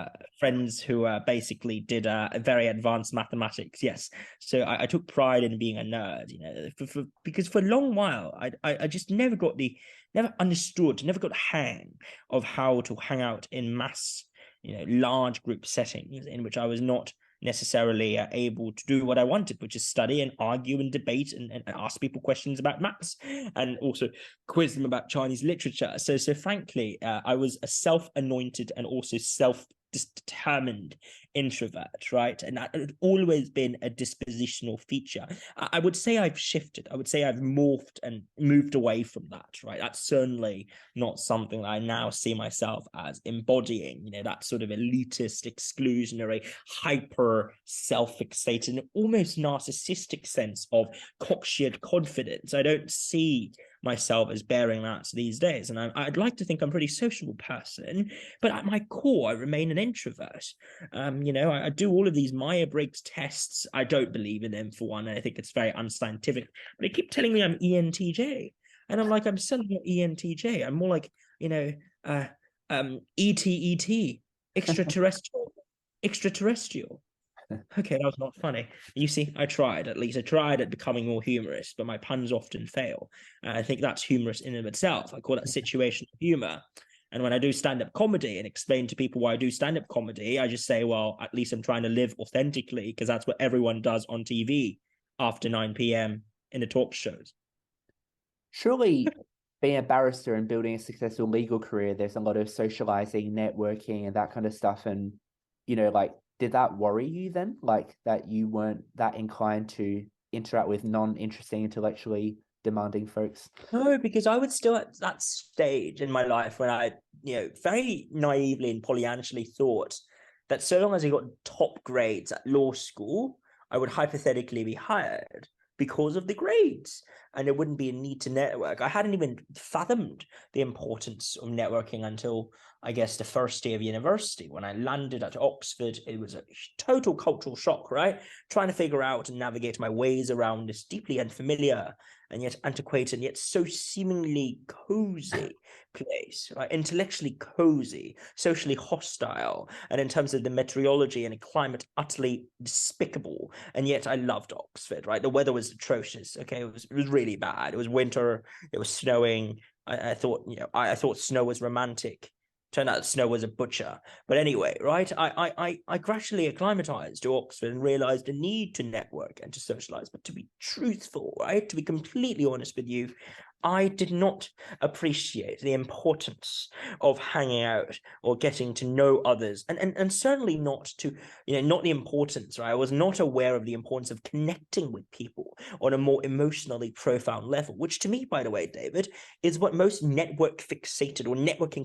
friends who basically did very advanced mathematics. Yes. So I took pride in being a nerd, because for a long while, I just never understood, never got the hang of how to hang out in mass, large group settings in which I was not necessarily able to do what I wanted, which is study and argue and debate and ask people questions about maths and also quiz them about Chinese literature. So frankly, I was a self-anointed and also self-determined introvert, right? And that had always been a dispositional feature. I would say I've shifted. I would say I've morphed and moved away from that, right? That's certainly not something that I now see myself as embodying, that sort of elitist, exclusionary, hyper self-fixated, almost narcissistic sense of cocksured confidence. I don't see myself as bearing that these days. And I'd like to think I'm a pretty sociable person, but at my core, I remain an introvert. I do all of these Myers-Briggs tests. I don't believe in them, for one. I think it's very unscientific, but they keep telling me I'm ENTJ. And I'm like, I'm still not ENTJ. I'm more like, ETET, extraterrestrial. Okay, that was not funny. You see, I tried at becoming more humorous, but my puns often fail. I think that's humorous in and of itself. I call that situational humor. And when I do stand-up comedy and explain to people why I do stand-up comedy, I just say, well, at least I'm trying to live authentically, because that's what everyone does on TV after 9 p.m. in the talk shows. Surely being a barrister and building a successful legal career, there's a lot of socializing, networking, and that kind of stuff. And, did that worry you then? Like that you weren't that inclined to interact with non-interesting, intellectually demanding folks? No, because I was still at that stage in my life when I, very naively and Pollyannaishly thought that so long as I got top grades at law school, I would hypothetically be hired because of the grades, and there wouldn't be a need to network. I hadn't even fathomed the importance of networking until, I guess, the first day of university. When I landed at Oxford, it was a total cultural shock, right? Trying to figure out and navigate my ways around this deeply unfamiliar and yet antiquated and yet so seemingly cozy place, right? Intellectually cozy, socially hostile, and in terms of the meteorology and a climate utterly despicable. And yet I loved Oxford, right? The weather was atrocious. Okay, it was really bad. It was winter. It was snowing. I thought snow was romantic. Turned out snow was a butcher. But anyway, right, I gradually acclimatized to Oxford and realized the need to network and to socialize. But to be truthful, right, to be completely honest with you, I did not appreciate the importance of hanging out or getting to know others, and certainly not to, not the importance, right? I was not aware of the importance of connecting with people on a more emotionally profound level, which to me, by the way, David, is what most networking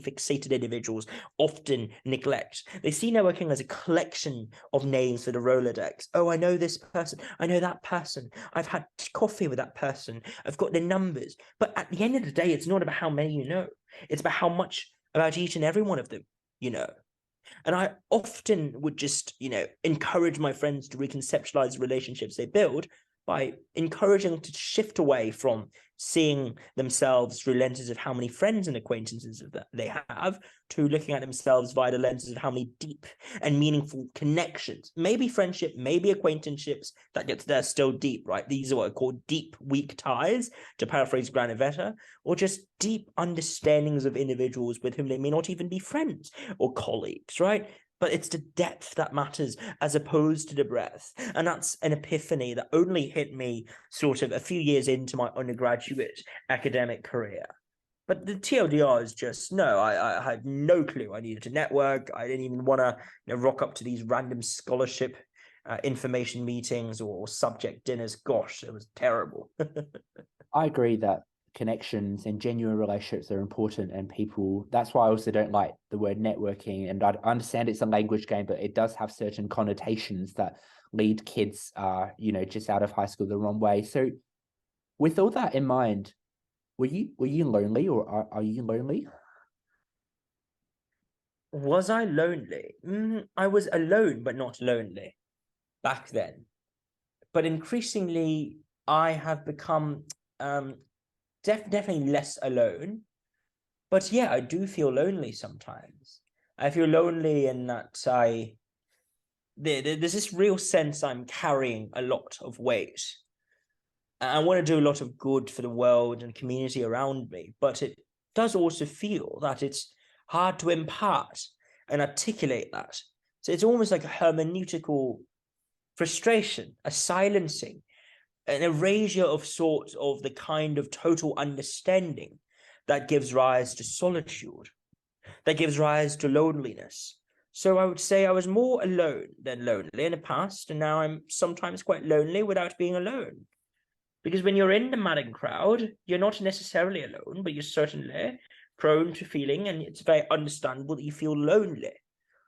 fixated individuals often neglect. They see networking as a collection of names for the Rolodex. Oh, I know this person. I know that person. I've had coffee with that person. I've got their numbers. But at the end of the day, it's not about how many you know. It's about how much about each and every one of them you know. And I often would just, encourage my friends to reconceptualize the relationships they build by encouraging them to shift away from seeing themselves through lenses of how many friends and acquaintances that they have, to looking at themselves via the lenses of how many deep and meaningful connections, maybe friendship, maybe acquaintanceships, they're still deep, right? These are what are called deep, weak ties, to paraphrase Granivetta, or just deep understandings of individuals with whom they may not even be friends or colleagues, right? But it's the depth that matters as opposed to the breadth. And that's an epiphany that only hit me sort of a few years into my undergraduate academic career. But the TLDR is just, no, I had no clue I needed to network. I didn't even want to rock up to these random scholarship information meetings or subject dinners. Gosh, it was terrible. I agree that connections and genuine relationships are important, and that's why I also don't like the word networking. And I understand it's a language game, but it does have certain connotations that lead kids just out of high school the wrong way. So with all that in mind, were you lonely, or are you lonely? Was I lonely? I was alone but not lonely back then, but increasingly I have become definitely less alone. But yeah, I do feel lonely sometimes. I feel lonely in that there's this real sense I'm carrying a lot of weight. I want to do a lot of good for the world and community around me, but it does also feel that it's hard to impart and articulate that. So it's almost like a hermeneutical frustration, a silencing, an erasure of sorts of the kind of total understanding that gives rise to solitude, that gives rise to loneliness. So I would say I was more alone than lonely in the past, and now I'm sometimes quite lonely without being alone. Because when you're in the madding crowd, you're not necessarily alone, but you're certainly prone to feeling, and it's very understandable that you feel lonely.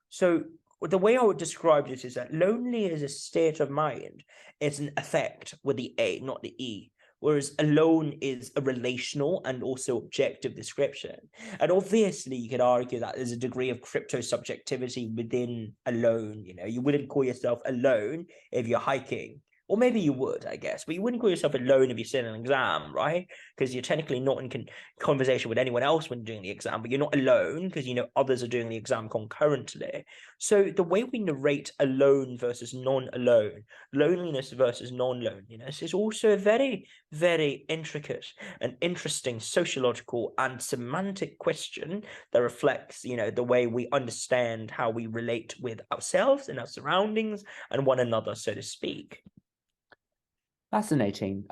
So the way I would describe this is that lonely is a state of mind. It's an affect with the A, not the E, whereas alone is a relational and also objective description. And obviously, you could argue that there's a degree of crypto-subjectivity within alone. You know, you wouldn't call yourself alone if you're hiking. Or maybe you would, I guess, but you wouldn't call yourself alone if you sit an exam, right? Because you're technically not in conversation with anyone else when doing the exam, but you're not alone because you know others are doing the exam concurrently. So the way we narrate alone versus non-alone, loneliness versus non-loneliness is also a very, very intricate and interesting sociological and semantic question that reflects, you know, the way we understand how we relate with ourselves and our surroundings and one another, so to speak. Fascinating.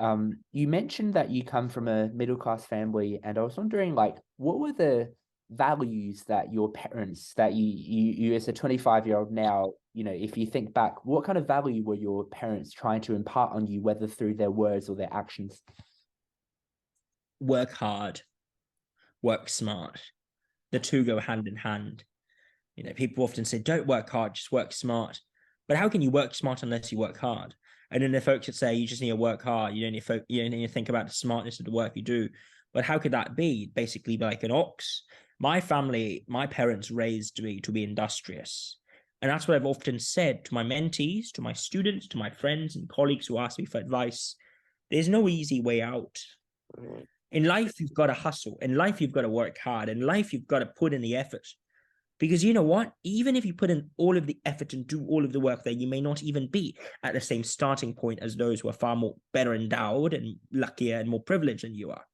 You mentioned that you come from a middle-class family, and I was wondering, like, what were the values that your parents, that you as a 25-year-old now, you know, if you think back, what kind of value were your parents trying to impart on you, whether through their words or their actions? Work hard, work smart. The two go hand in hand. You know, people often say, don't work hard, just work smart. But how can you work smart unless you work hard? And then the folks that say you just need to work hard, you don't need to think about the smartness of the work you do. But how could that be? Basically, like an ox. My family, my parents raised me to be industrious. And that's what I've often said to my mentees, to my students, to my friends and colleagues who ask me for advice. There's no easy way out. In life, you've got to hustle. In life, you've got to work hard. In life, you've got to put in the effort. Because you know what? Even if you put in all of the effort and do all of the work there, you may not even be at the same starting point as those who are far more better endowed and luckier and more privileged than you are.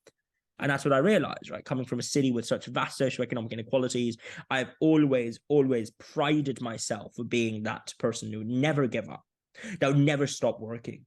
And that's what I realized, right? Coming from a city with such vast socioeconomic inequalities, I've always prided myself for being that person who would never give up, that would never stop working.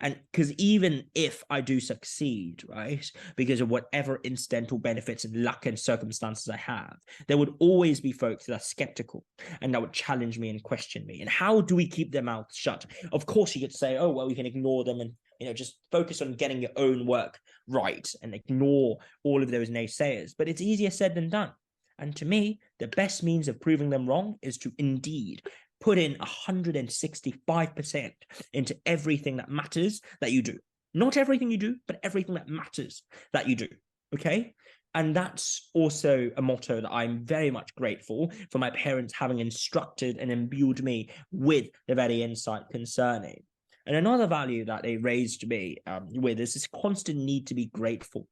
And because even if I do succeed, right, because of whatever incidental benefits and luck and circumstances I have, there would always be folks that are skeptical and that would challenge me and question me. And how do we keep their mouths shut? Of course, you could say, oh, well, we can ignore them and, you know, just focus on getting your own work right and ignore all of those naysayers. But it's easier said than done. And to me, the best means of proving them wrong is to indeed put in 165% into everything that matters that you do. Not everything you do, but everything that matters that you do, okay? And that's also a motto that I'm very much grateful for my parents having instructed and imbued me with the very insight concerning. And another value that they raised me with is this constant need to be grateful.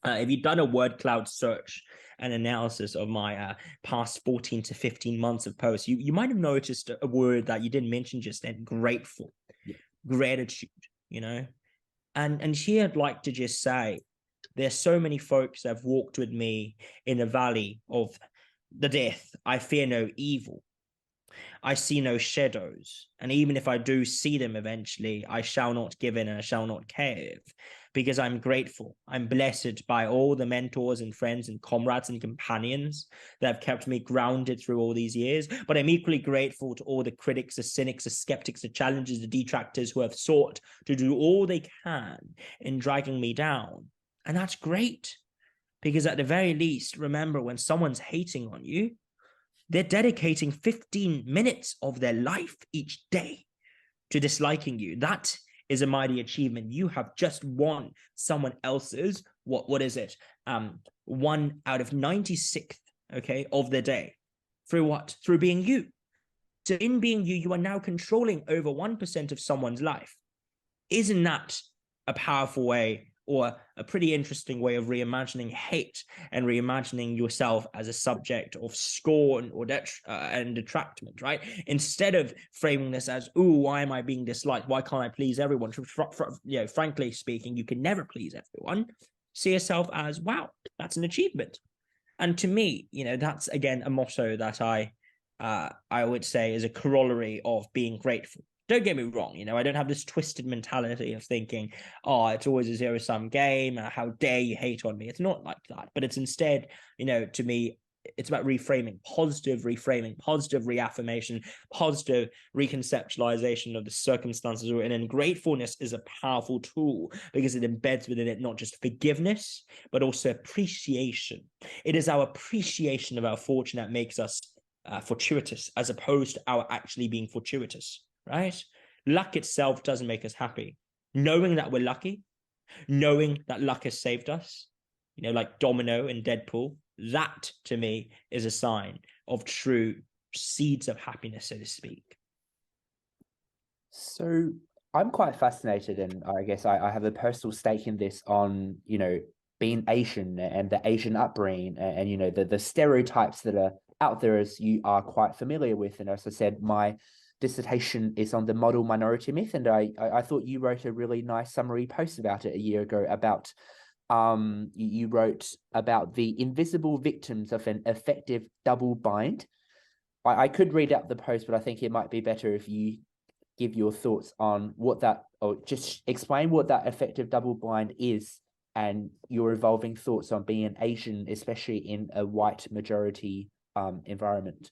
If you've done a word cloud search and analysis of my past 14 to 15 months of posts, you might have noticed a word that you didn't mention just then, grateful, gratitude, you know? And here I'd like to just say, there's so many folks that have walked with me in the valley of the death. I fear no evil. I see no shadows. And even if I do see them eventually, I shall not give in and I shall not cave, because I'm grateful. I'm blessed by all the mentors and friends and comrades and companions that have kept me grounded through all these years. But I'm equally grateful to all the critics, the cynics, the skeptics, the challengers, the detractors who have sought to do all they can in dragging me down. And that's great, because at the very least, remember, when someone's hating on you, they're dedicating 15 minutes of their life each day to disliking you. That is a mighty achievement. You have just won someone else's, what is it? 1 out of 96, okay, of the day. Through what? Through being you. So in being you, you are now controlling over 1% of someone's life. Isn't that a powerful way, or a pretty interesting way of reimagining hate and reimagining yourself as a subject of scorn or and detractment, right? Instead of framing this as, ooh, why am I being disliked? Why can't I please everyone? You know, frankly speaking, you can never please everyone. See yourself as, wow, that's an achievement. And to me, you know, that's, again, a motto that I would say is a corollary of being grateful. Don't get me wrong, you know, I don't have this twisted mentality of thinking, oh, it's always a zero-sum game, how dare you hate on me. It's not like that, but it's instead, you know, to me, it's about reframing, positive reaffirmation, positive reconceptualization of the circumstances we're in. And gratefulness is a powerful tool because it embeds within it not just forgiveness, but also appreciation. It is our appreciation of our fortune that makes us fortuitous, as opposed to our actually being fortuitous. Right? Luck itself doesn't make us happy. Knowing that we're lucky knowing that luck has saved us, like Domino in Deadpool, that to me is a sign of true seeds of happiness, so to speak. So I'm quite fascinated, and I guess I have a personal stake in this on, being Asian and the Asian upbringing and the stereotypes that are out there, as you are quite familiar with. And as I said, my dissertation is on the model minority myth, and I thought you wrote a really nice summary post about it a year ago about you wrote about the invisible victims of an effective double bind. I could read out the post, but I think it might be better if you give your thoughts on what that, or just explain what that effective double bind is, and your evolving thoughts on being Asian, especially in a white majority environment.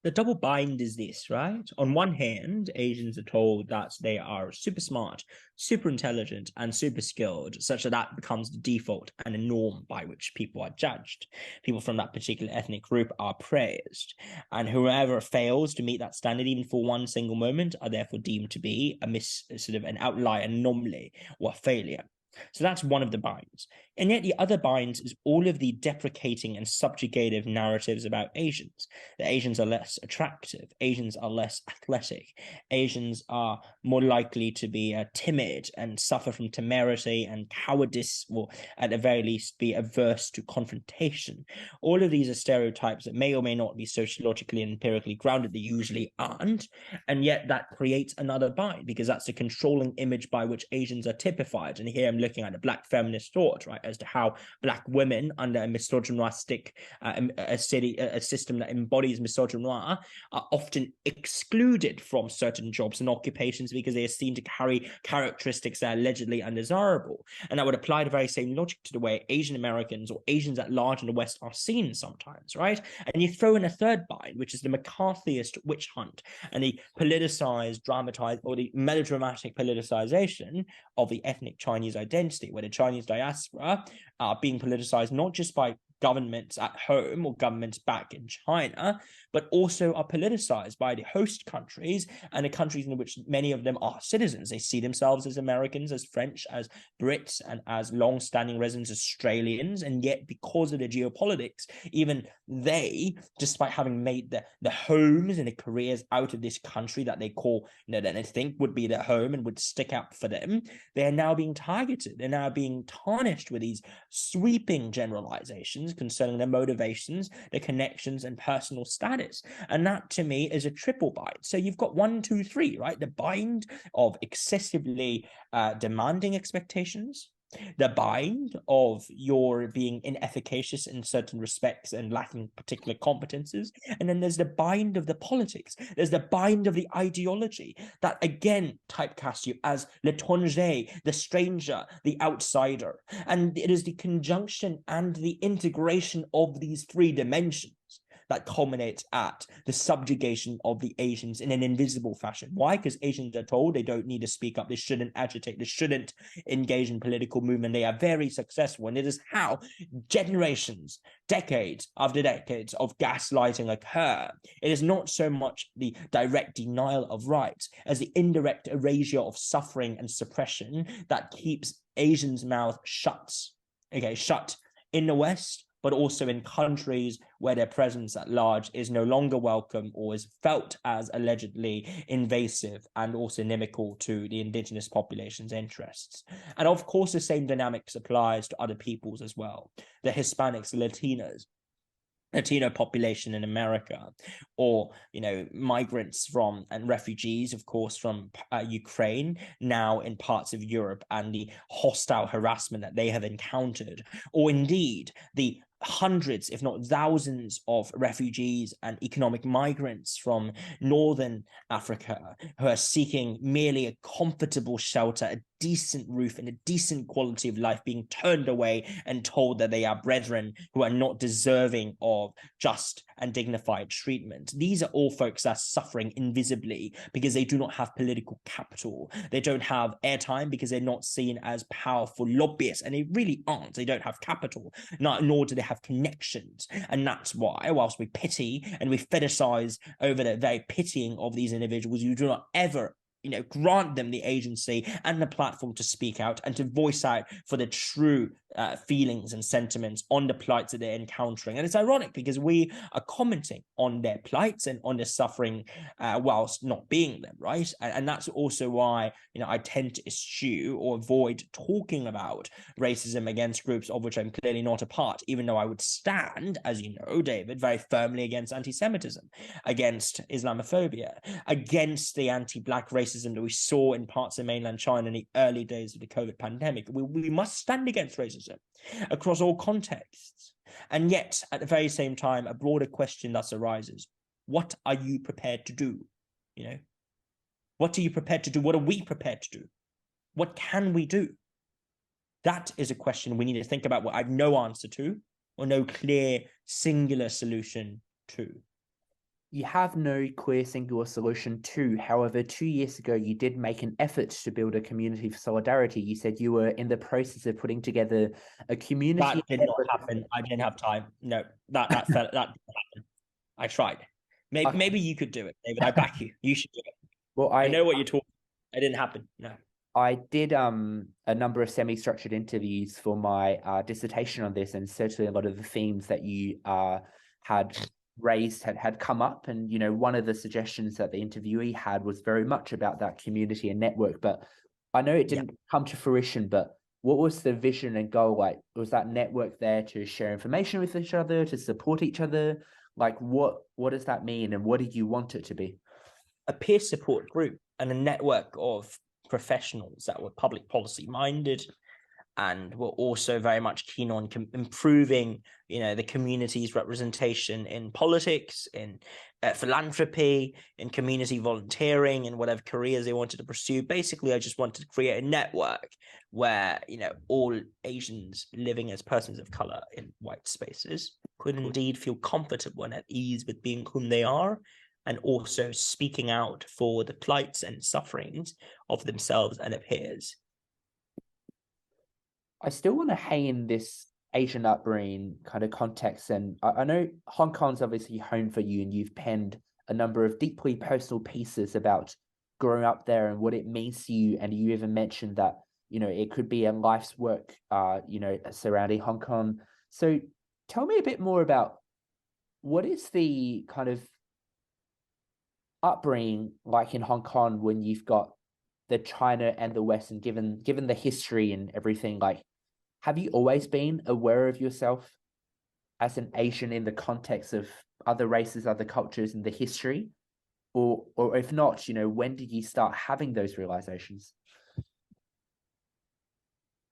The double bind is this, right? On one hand, Asians are told that they are super smart, super intelligent, and super skilled, such that that becomes the default and a norm by which people are judged. People from that particular ethnic group are praised, and whoever fails to meet that standard, even for one single moment, are therefore deemed to be an outlier, anomaly, or a failure. So that's one of the binds. And yet the other binds is all of the deprecating and subjugative narratives about Asians. That Asians are less attractive, Asians are less athletic, Asians are more likely to be timid and suffer from temerity and cowardice, or at the very least be averse to confrontation. All of these are stereotypes that may or may not be sociologically and empirically grounded. They usually aren't. And yet that creates another bind, because that's the controlling image by which Asians are typified. And here I'm looking at the Black feminist thought, right, as to how Black women under a misogynistic a system that embodies misogyny are often excluded from certain jobs and occupations because they are seen to carry characteristics that are allegedly undesirable. And that would apply the very same logic to the way Asian Americans or Asians at large in the West are seen sometimes, right? And you throw in a third bind, which is the McCarthyist witch hunt and the politicized, dramatized, or the melodramatic politicization of the ethnic Chinese identity, where the Chinese diaspora are being politicized not just by governments at home or governments back in China, but also are politicized by the host countries and the countries in which many of them are citizens. They see themselves as Americans, as French, as Brits, and as long-standing residents Australians. And yet, because of the geopolitics, even they, despite having made the homes and the careers out of this country that they call, that they think would be their home and would stick out for them, they are now being targeted. They're now being tarnished with these sweeping generalizations concerning their motivations, their connections, and personal status. And that, to me, is a triple bind. So you've got 1, 2, 3, right? The bind of excessively demanding expectations, the bind of your being inefficacious in certain respects and lacking particular competences. And then there's the bind of the politics. There's the bind of the ideology that, again, typecast you as l'étranger, the stranger, the outsider. And it is the conjunction and the integration of these three dimensions that culminates at the subjugation of the Asians in an invisible fashion. Why? Because Asians are told they don't need to speak up, they shouldn't agitate, they shouldn't engage in political movement. They are very successful. And it is how generations, decades after decades of gaslighting occur. It is not so much the direct denial of rights as the indirect erasure of suffering and suppression that keeps Asians' mouth shut in the West, but also in countries where their presence at large is no longer welcome or is felt as allegedly invasive and also inimical to the indigenous population's interests. And of course, the same dynamics applies to other peoples as well. The Hispanics, the Latino population in America, or migrants from and refugees, of course, from Ukraine, now in parts of Europe, and the hostile harassment that they have encountered, or indeed the hundreds, if not thousands, of refugees and economic migrants from northern Africa who are seeking merely a comfortable shelter, a decent roof, and a decent quality of life, being turned away and told that they are brethren who are not deserving of just and dignified treatment. These are all folks that are suffering invisibly because they do not have political capital. They don't have airtime because they're not seen as powerful lobbyists, and they really aren't. They don't have capital, nor do they have connections. And that's why, whilst we pity and we fetishize over the very pitying of these individuals, you do not ever grant them the agency and the platform to speak out and to voice out for the true feelings and sentiments on the plights that they're encountering. And it's ironic because we are commenting on their plights and on their suffering whilst not being them, right? And that's also why, I tend to eschew or avoid talking about racism against groups of which I'm clearly not a part, even though I would stand, as you know, David, very firmly against anti-Semitism, against Islamophobia, against the anti-Black racism that we saw in parts of mainland China in the early days of the COVID pandemic. We must stand against racism across all contexts. And yet, at the very same time, a broader question thus arises. What are you prepared to do? What are you prepared to do? What are we prepared to do? What can we do? That is a question we need to think about, what I have no answer to or no clear singular solution to. You have no clear singular solution to. However, 2 years ago, you did make an effort to build a community for solidarity. You said you were in the process of putting together a community. That did not happen. I didn't have time. No, that didn't happen. I tried. Maybe you could do it, David. I back you. You should do it. Well, I know what you're talking about. It didn't happen. No. I did a number of semi-structured interviews for my dissertation on this, and certainly a lot of the themes that you had raised had come up. And one of the suggestions that the interviewee had was very much about that community and network. But I know it didn't come to fruition. But what was the vision and goal? Like, was that network there to share information with each other, to support each other? Like, what does that mean, and what did you want it to be? A peer support group and a network of professionals that were public policy minded and were also very much keen on improving, the community's representation in politics, in philanthropy, in community volunteering, and whatever careers they wanted to pursue. Basically, I just wanted to create a network where, all Asians living as persons of color in white spaces could indeed feel comfortable and at ease with being whom they are, and also speaking out for the plights and sufferings of themselves and their peers. I still want to hang in this Asian upbringing kind of context. And I know Hong Kong's obviously home for you, and you've penned a number of deeply personal pieces about growing up there and what it means to you. And you even mentioned that, it could be a life's work, surrounding Hong Kong. So tell me a bit more about what is the kind of upbringing like in Hong Kong when you've got the China and the West, and given the history and everything. Like, have you always been aware of yourself as an Asian in the context of other races, other cultures, and the history? Or if not, when did you start having those realizations?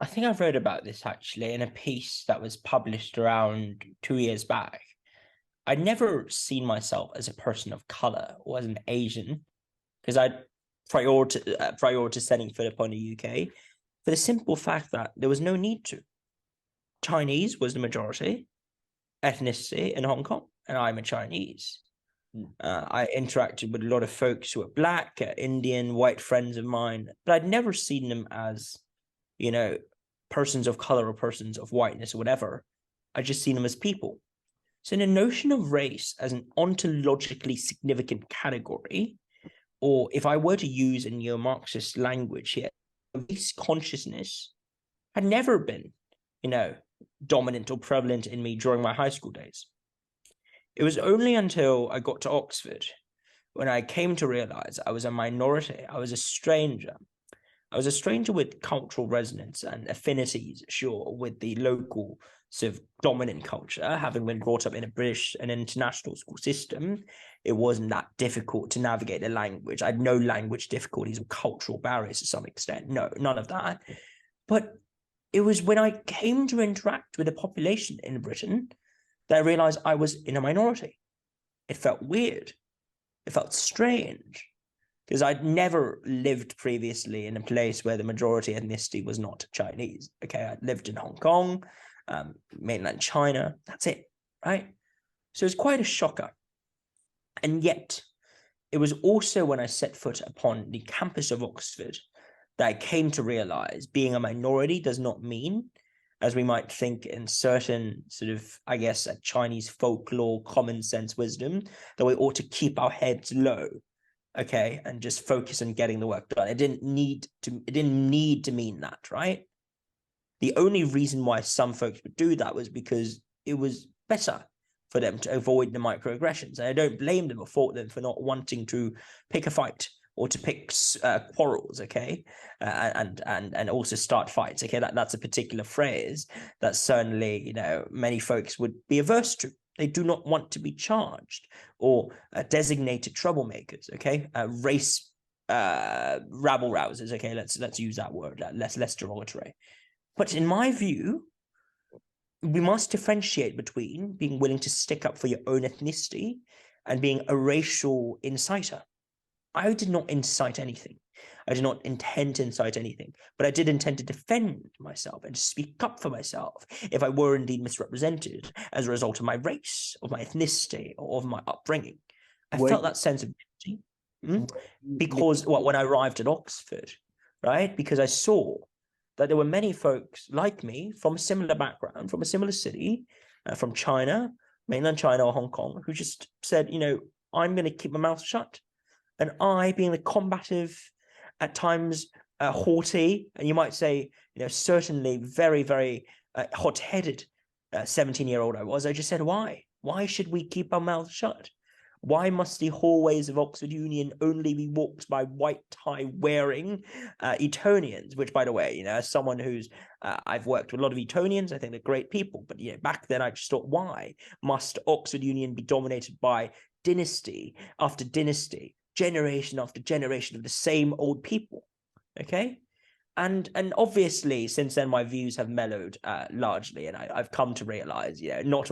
I think I've read about this actually in a piece that was published around 2 years back. I'd never seen myself as a person of color or as an Asian, because prior to setting foot upon the UK, for the simple fact that there was no need to. Chinese was the majority ethnicity in Hong Kong, and I'm a Chinese. I interacted with a lot of folks who were Black, Indian, white friends of mine, but I'd never seen them as, persons of color or persons of whiteness or whatever. I just seen them as people. So the notion of race as an ontologically significant category, or if I were to use a neo-Marxist language here, race consciousness had never been, dominant or prevalent in me during my high school days. It was only until I got to Oxford when I came to realize I was a minority, I was a stranger. I was a stranger with cultural resonance and affinities, sure, with the local sort of dominant culture. Having been brought up in a British and international school system, it wasn't that difficult to navigate the language. I had no language difficulties or cultural barriers to some extent. No, none of that. But it was when I came to interact with the population in Britain that I realized I was in a minority. It felt weird. It felt strange, because I'd never lived previously in a place where the majority ethnicity was not Chinese. Okay, I'd lived in Hong Kong, mainland China, that's it, right? So it's quite a shocker. And yet, it was also when I set foot upon the campus of Oxford that I came to realize being a minority does not mean, as we might think in certain sort of, I guess, Chinese folklore, common sense wisdom, that we ought to keep our heads low okay, and just focus on getting the work done. It didn't need to mean that, right? The only reason why some folks would do that was because it was better for them to avoid the microaggressions. And I don't blame them or fault them for not wanting to pick a fight or to pick quarrels, okay, and also start fights, okay. That's a particular phrase that certainly, you know, many folks would be averse to. They do not want to be charged or designated troublemakers, okay, race rabble rousers, okay. Let's use that word, less derogatory. But in my view, we must differentiate between being willing to stick up for your own ethnicity and being a racial inciter. I did not incite anything. I did not intend to incite anything, but I did intend to defend myself and to speak up for myself if I were indeed misrepresented as a result of my race, of my ethnicity, or of my upbringing. I felt that sense of duty because when I arrived at Oxford, right, because I saw that there were many folks like me from a similar background, from a similar city, from China, mainland China or Hong Kong, who just said, you know, I'm going to keep my mouth shut. And I, being the combative, at times haughty, and you might say, you know, certainly very, very hot-headed 17-year-old I was, I just said, why? Why should we keep our mouths shut? Why must the hallways of Oxford Union only be walked by white tie-wearing Etonians? Which, by the way, you know, as someone who's I've worked with a lot of Etonians, I think they're great people. But you know, back then I just thought, why must Oxford Union be dominated by dynasty after dynasty, generation after generation of the same old people? Okay. And obviously, since then, my views have mellowed largely, and I've come to realize, you know, not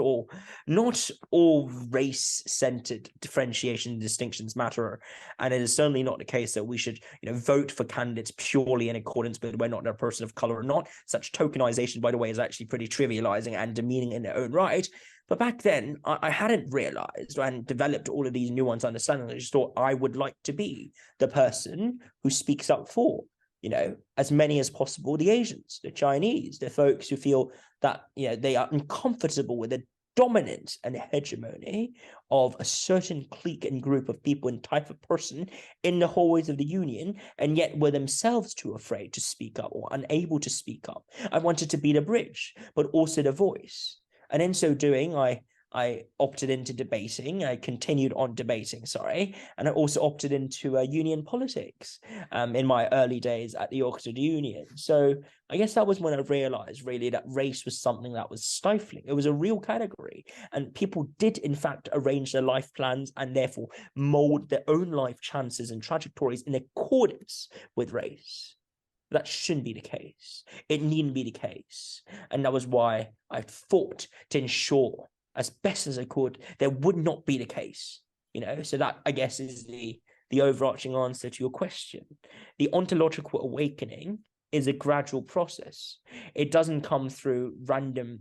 all race-centered differentiation and distinctions matter, and it is certainly not the case that we should, you know, vote for candidates purely in accordance with whether or not they're a person of color or not. Such tokenization, by the way, is actually pretty trivializing and demeaning in their own right. But back then, I hadn't realized and developed all of these nuanced understandings. I just thought I would like to be the person who speaks up for, you know, as many as possible, the Asians, the Chinese, the folks who feel that, you know, they are uncomfortable with the dominance and hegemony of a certain clique and group of people and type of person in the hallways of the Union, and yet were themselves too afraid to speak up or unable to speak up. I wanted to be the bridge, but also the voice. And in so doing, I opted into debating. I continued on debating, and I also opted into union politics in my early days at the Oxford Union. So I guess that was when I realized really that race was something that was stifling. It was a real category, and people did in fact arrange their life plans and therefore mold their own life chances and trajectories in accordance with race. That shouldn't be the case. It needn't be the case. And that was why I fought to ensure as best as I could there would not be the case. You know, so that, I guess, is the overarching answer to your question. The ontological awakening is a gradual process. It doesn't come through random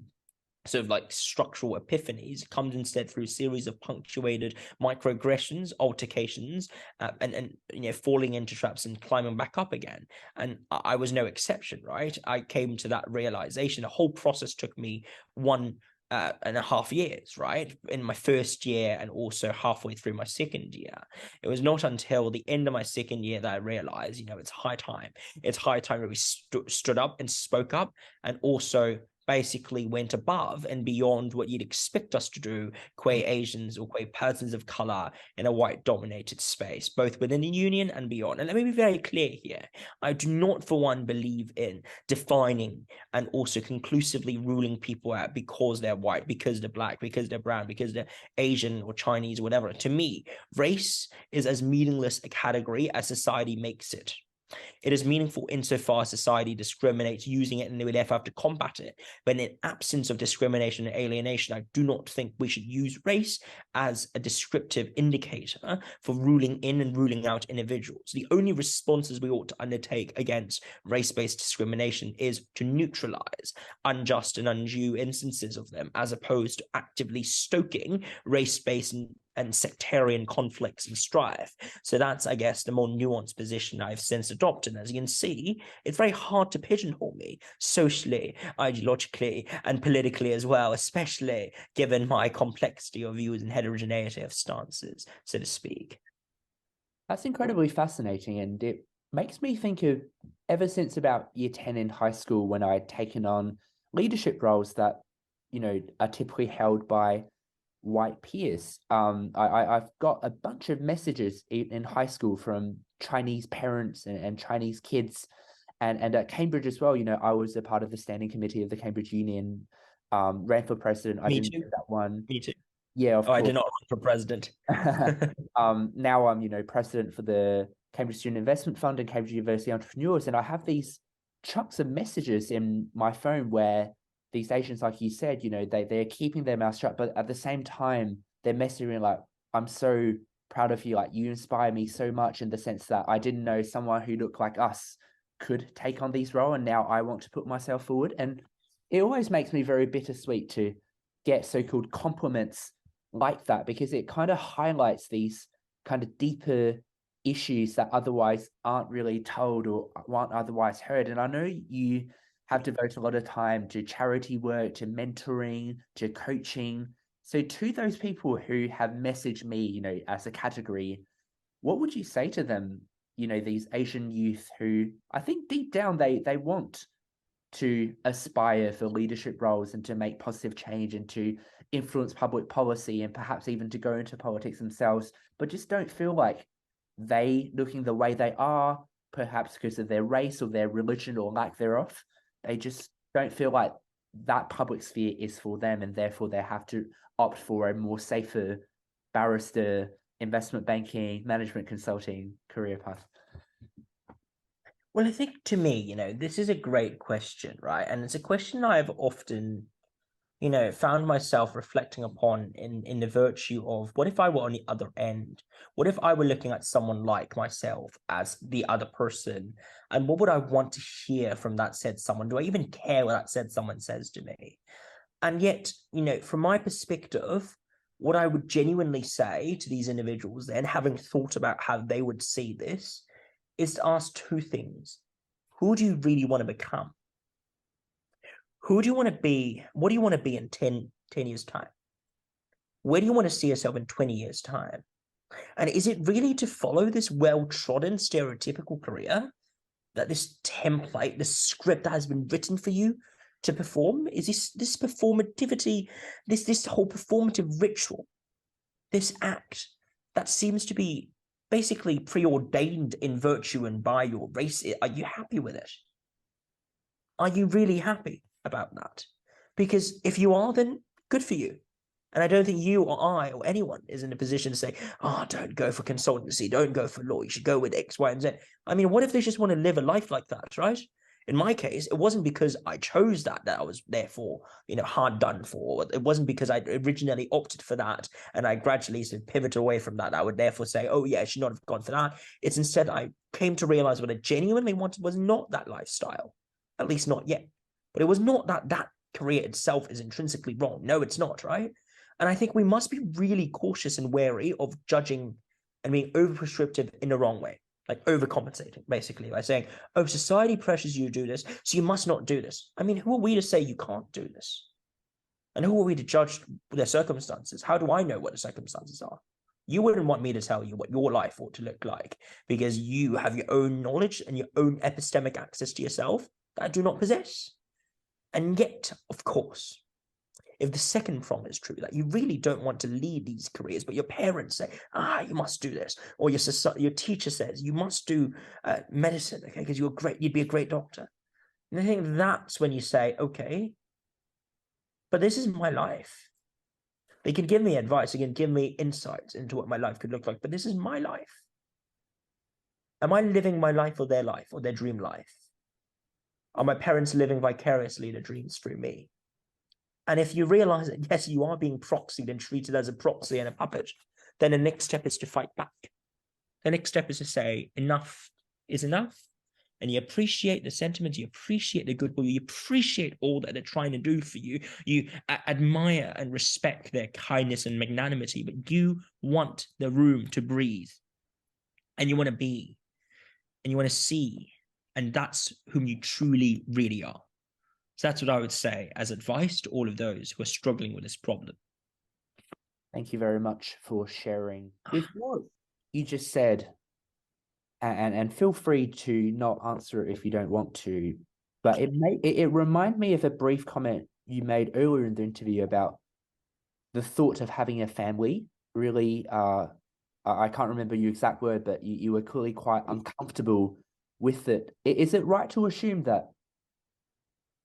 sort of like structural epiphanies. It comes instead through a series of punctuated microaggressions, altercations, and you know, falling into traps and climbing back up again. And I was no exception, right? I came to that realization. The whole process took me 1.5 years, right? In my first year and also halfway through my second year. It was not until the end of my second year that I realized, you know, it's high time. It's high time that we stood up and spoke up, and also basically went above and beyond what you'd expect us to do, qua Asians or qua persons of color in a white-dominated space, both within the union and beyond. And let me be very clear here. I do not, for one, believe in defining and also conclusively ruling people out because they're white, because they're black, because they're brown, because they're Asian or Chinese or whatever. To me, race is as meaningless a category as society makes it. It is meaningful insofar as society discriminates using it, and they would therefore have to combat it. But in absence of discrimination and alienation, I do not think we should use race as a descriptive indicator for ruling in and ruling out individuals. The only responses we ought to undertake against race-based discrimination is to neutralize unjust and undue instances of them, as opposed to actively stoking race-based and sectarian conflicts and strife. So that's, I guess, the more nuanced position I've since adopted. As you can see, it's very hard to pigeonhole me socially, ideologically, and politically as well, especially given my complexity of views and heterogeneity of stances, so to speak. That's incredibly fascinating, and it makes me think of ever since about year 10 in high school when I had taken on leadership roles that, are typically held by white peers. I've got a bunch of messages in high school from Chinese parents and Chinese kids, and at Cambridge as well. I was a part of the standing committee of the Cambridge Union, ran for president. I didn't do that one. Me too. Yeah, of course. I did not run for president. Now I'm, president for the Cambridge Student Investment Fund and Cambridge University Entrepreneurs, and I have these chunks of messages in my phone where these Asians, like you said, they're keeping their mouth shut, but at the same time, they're messaging like, I'm so proud of you. Like, you inspire me so much, in the sense that I didn't know someone who looked like us could take on these roles, and now I want to put myself forward. And it always makes me very bittersweet to get so-called compliments like that, because it kind of highlights these kind of deeper issues that otherwise aren't really told or aren't otherwise heard. And I know you have devoted a lot of time to charity work, to mentoring, to coaching. So to those people who have messaged me, as a category, what would you say to them, these Asian youth who I think deep down they want to aspire for leadership roles and to make positive change and to influence public policy and perhaps even to go into politics themselves, but just don't feel like they looking the way they are, perhaps because of their race or their religion or lack thereof. They just don't feel like that public sphere is for them, and therefore they have to opt for a more safer barrister, investment banking, management consulting career path. Well, I think to me, this is a great question, right? And it's a question I've often, found myself reflecting upon in the virtue of, what if I were on the other end? What if I were looking at someone like myself as the other person? And what would I want to hear from that said someone? Do I even care what that said someone says to me? And yet, from my perspective, what I would genuinely say to these individuals then, having thought about how they would see this, is to ask two things. Who do you really want to become? Who do you want to be? What do you want to be in 10 years' time? Where do you want to see yourself in 20 years' time? And is it really to follow this well-trodden, stereotypical career, that this template, this script that has been written for you to perform? Is this performativity, this whole performative ritual, this act that seems to be basically preordained in virtue and by your race? Are you happy with it? Are you really happy about that? Because if you are, then good for you. And I don't think you or I or anyone is in a position to say, don't go for consultancy, don't go for law, you should go with X, Y, and Z. I mean, what if they just want to live a life like that, right? In my case, it wasn't because I chose that I was therefore, hard done for. It wasn't because I originally opted for that and I gradually sort of pivoted away from that. I would therefore say, oh yeah, I should not have gone for that. It's instead I came to realize what I genuinely wanted was not that lifestyle, at least not yet. But it was not that career itself is intrinsically wrong. No, it's not, right? And I think we must be really cautious and wary of judging and being over-prescriptive in the wrong way, like overcompensating, basically, by saying, oh, society pressures you to do this, so you must not do this. I mean, who are we to say you can't do this? And who are we to judge their circumstances? How do I know what the circumstances are? You wouldn't want me to tell you what your life ought to look like, because you have your own knowledge and your own epistemic access to yourself that I do not possess. And yet, of course, if the second prong is true, that you really don't want to lead these careers, but your parents say, you must do this, or your teacher says you must do medicine, okay, because you'd be a great doctor. And I think that's when you say, okay, but this is my life. They can give me advice, they can give me insights into what my life could look like, but this is my life. Am I living my life or their dream life? Are my parents living vicariously their dreams through me? And if you realize that, yes, you are being proxied and treated as a proxy and a puppet, then the next step is to fight back. The next step is to say, enough is enough. And you appreciate the sentiment, you appreciate the goodwill, you appreciate all that they're trying to do for you. You admire and respect their kindness and magnanimity, but you want the room to breathe. And you want to be, and you want to see, and that's whom you truly, really are. So that's what I would say as advice to all of those who are struggling with this problem. Thank you very much for sharing. With what you just said, and feel free to not answer it if you don't want to, but it reminded me of a brief comment you made earlier in the interview about the thought of having a family. Really, I can't remember your exact word, but you were clearly quite uncomfortable with it. Is it right to assume that?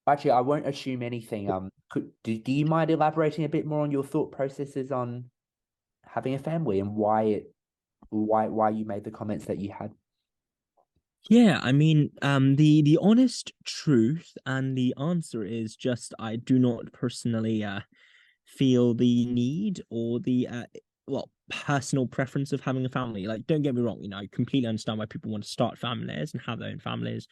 Actually, I won't assume anything. Do you mind elaborating a bit more on your thought processes on having a family and why you made the comments that you had? Yeah, I mean, the honest truth and the answer is just I do not personally feel the need or the personal preference of having a family. Like, don't get me wrong, I completely understand why people want to start families and have their own families.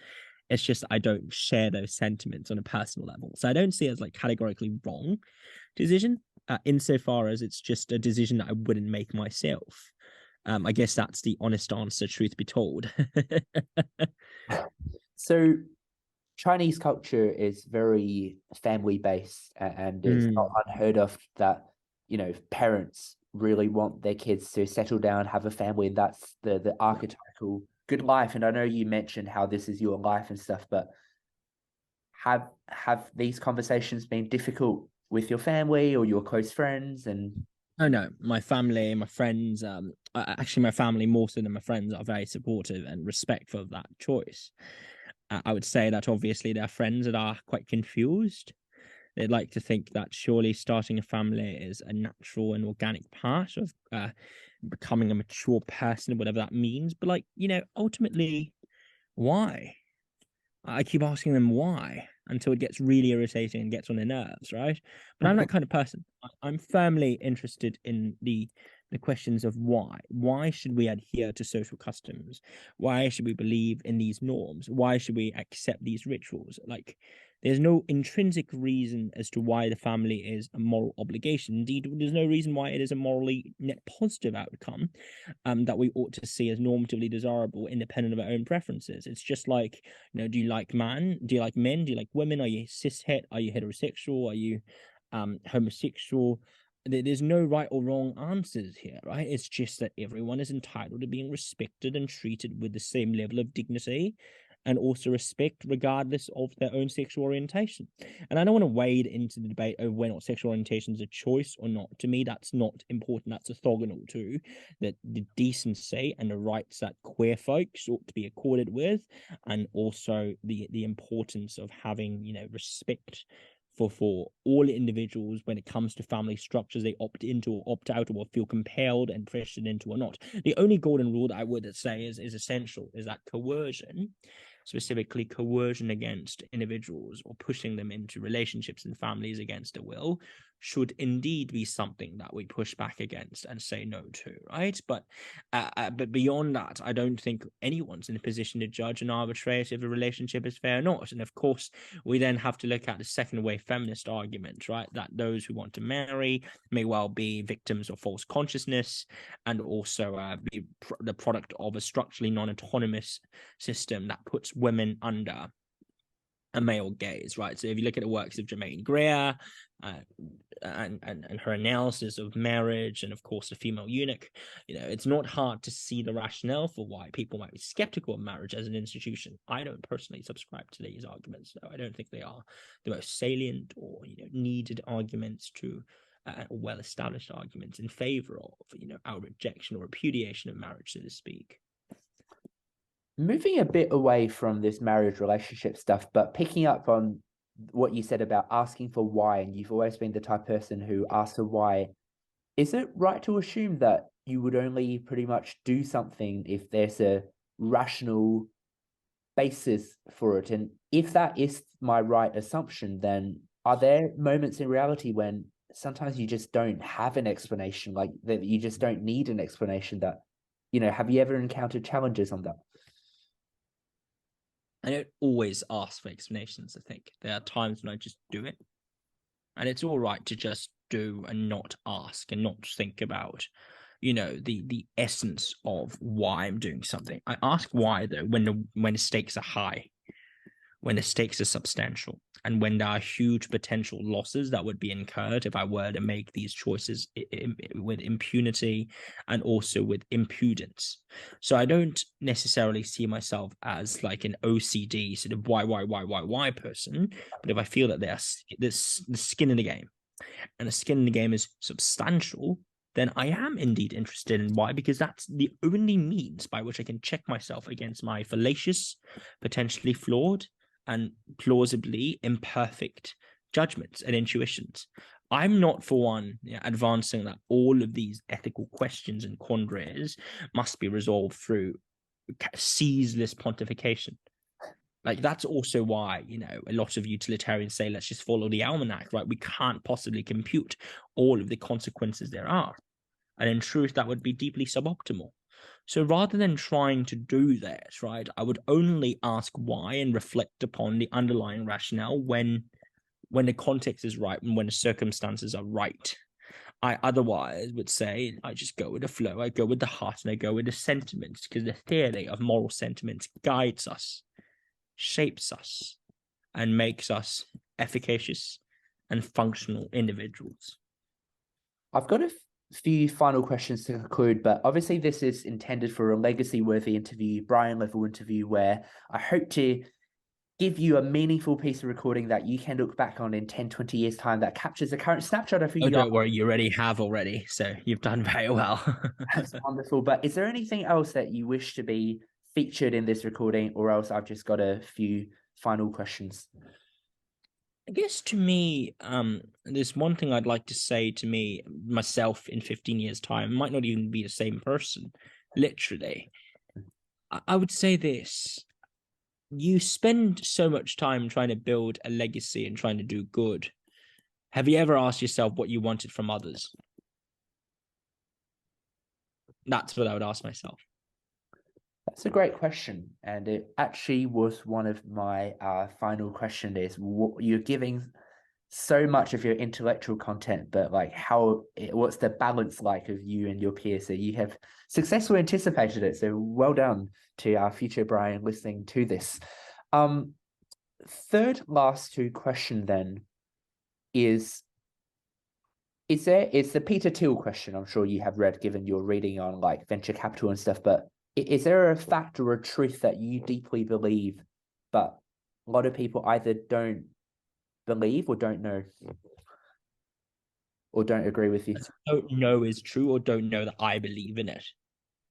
It's just I don't share those sentiments on a personal level. So I don't see it as like categorically wrong decision, insofar as it's just a decision that I wouldn't make myself. I guess that's the honest answer, truth be told. So Chinese culture is very family based, and it's not unheard of that, parents really want their kids to settle down, have a family, and that's the archetypal good life. And I know you mentioned how this is your life and stuff, but have these conversations been difficult with your family or your close friends? And oh no, my family, my friends, actually my family more so than my friends are very supportive and respectful of that choice. I would say that obviously there are friends that are quite confused. They'd like to think that surely starting a family is a natural and organic part of becoming a mature person, whatever that means. But ultimately, why? I keep asking them why until it gets really irritating and gets on their nerves, right? But I'm that kind of person. I'm firmly interested in the questions of why. Why should we adhere to social customs? Why should we believe in these norms? Why should we accept these rituals? Like, there's no intrinsic reason as to why the family is a moral obligation. Indeed, there's no reason why it is a morally net positive outcome that we ought to see as normatively desirable, independent of our own preferences. It's just like, do you like man? Do you like men? Do you like women? Are you cishet? Are you heterosexual? Are you homosexual? There's no right or wrong answers here, right? It's just that everyone is entitled to being respected and treated with the same level of dignity and also respect regardless of their own sexual orientation. And I don't want to wade into the debate over whether or not sexual orientation is a choice or not. To me, that's not important. That's orthogonal to the decency and the rights that queer folks ought to be accorded with, and also the importance of having, respect for all individuals when it comes to family structures they opt into or opt out, or feel compelled and pressured into or not. The only golden rule that I would say is essential is that coercion, specifically coercion against individuals or pushing them into relationships and families against their will, should indeed be something that we push back against and say no to, right? But beyond that, I don't think anyone's in a position to judge and arbitrate if a relationship is fair or not. And of course, we then have to look at the second wave feminist argument, right? That those who want to marry may well be victims of false consciousness and also be the product of a structurally non-autonomous system that puts women under a male gaze, right? So if you look at the works of Germaine Greer and her analysis of marriage and of course the female eunuch, it's not hard to see the rationale for why people might be skeptical of marriage as an institution. I don't personally subscribe to these arguments, though. I don't think they are the most salient or needed arguments to well-established arguments in favor of our rejection or repudiation of marriage, so to speak. Moving a bit away from this marriage relationship stuff, but picking up on what you said about asking for why, and you've always been the type of person who asks for why, is it right to assume that you would only pretty much do something if there's a rational basis for it? And if that is my right assumption, then are there moments in reality when sometimes you just don't have an explanation, like that you just don't need an explanation? That, have you ever encountered challenges on that? I don't always ask for explanations. I think there are times when I just do it, and it's all right to just do and not ask and not think about, the essence of why I'm doing something. I ask why though when the stakes are high, when the stakes are substantial. and when there are huge potential losses that would be incurred if I were to make these choices with impunity and also with impudence. So I don't necessarily see myself as like an OCD sort of why person, but if I feel that there's the skin in the game, and the skin in the game is substantial, then I am indeed interested in why, because that's the only means by which I can check myself against my fallacious, potentially flawed, and plausibly imperfect judgments and intuitions. I'm not, for one, advancing that all of these ethical questions and quandaries must be resolved through ceaseless pontification. Like, that's also why, a lot of utilitarians say, let's just follow the almanac, right? We can't possibly compute all of the consequences there are. And in truth, that would be deeply suboptimal. So rather than trying to do that, right, I would only ask why and reflect upon the underlying rationale when the context is right and when the circumstances are right. I otherwise would say I just go with the flow, I go with the heart, and I go with the sentiments, because the theory of moral sentiments guides us, shapes us, and makes us efficacious and functional individuals. I've got a few final questions to conclude, but obviously this is intended for a legacy-worthy interview, Brian-level interview, where I hope to give you a meaningful piece of recording that you can look back on in 10, 20 years' time that captures a current snapshot of who you are. Don't worry, you already have, so you've done very well. That's wonderful. But is there anything else that you wish to be featured in this recording, or else I've just got a few final questions? I guess to me, there's one thing I'd like to say to myself in 15 years' time. It might not even be the same person, literally. I would say this. You spend so much time trying to build a legacy and trying to do good. Have you ever asked yourself what you wanted from others? That's what I would ask myself. That's a great question. And it actually was one of my final questions is, you're giving so much of your intellectual content, but like what's the balance like of you and your peers? So you have successfully anticipated it. So well done to our future Brian listening to this. Third last two question then is the Peter Thiel question. I'm sure you have read, given your reading on like venture capital and stuff, but is there a fact or a truth that you deeply believe, but a lot of people either don't believe or don't know, or don't agree with you? Don't know is true, or don't know that I believe in it?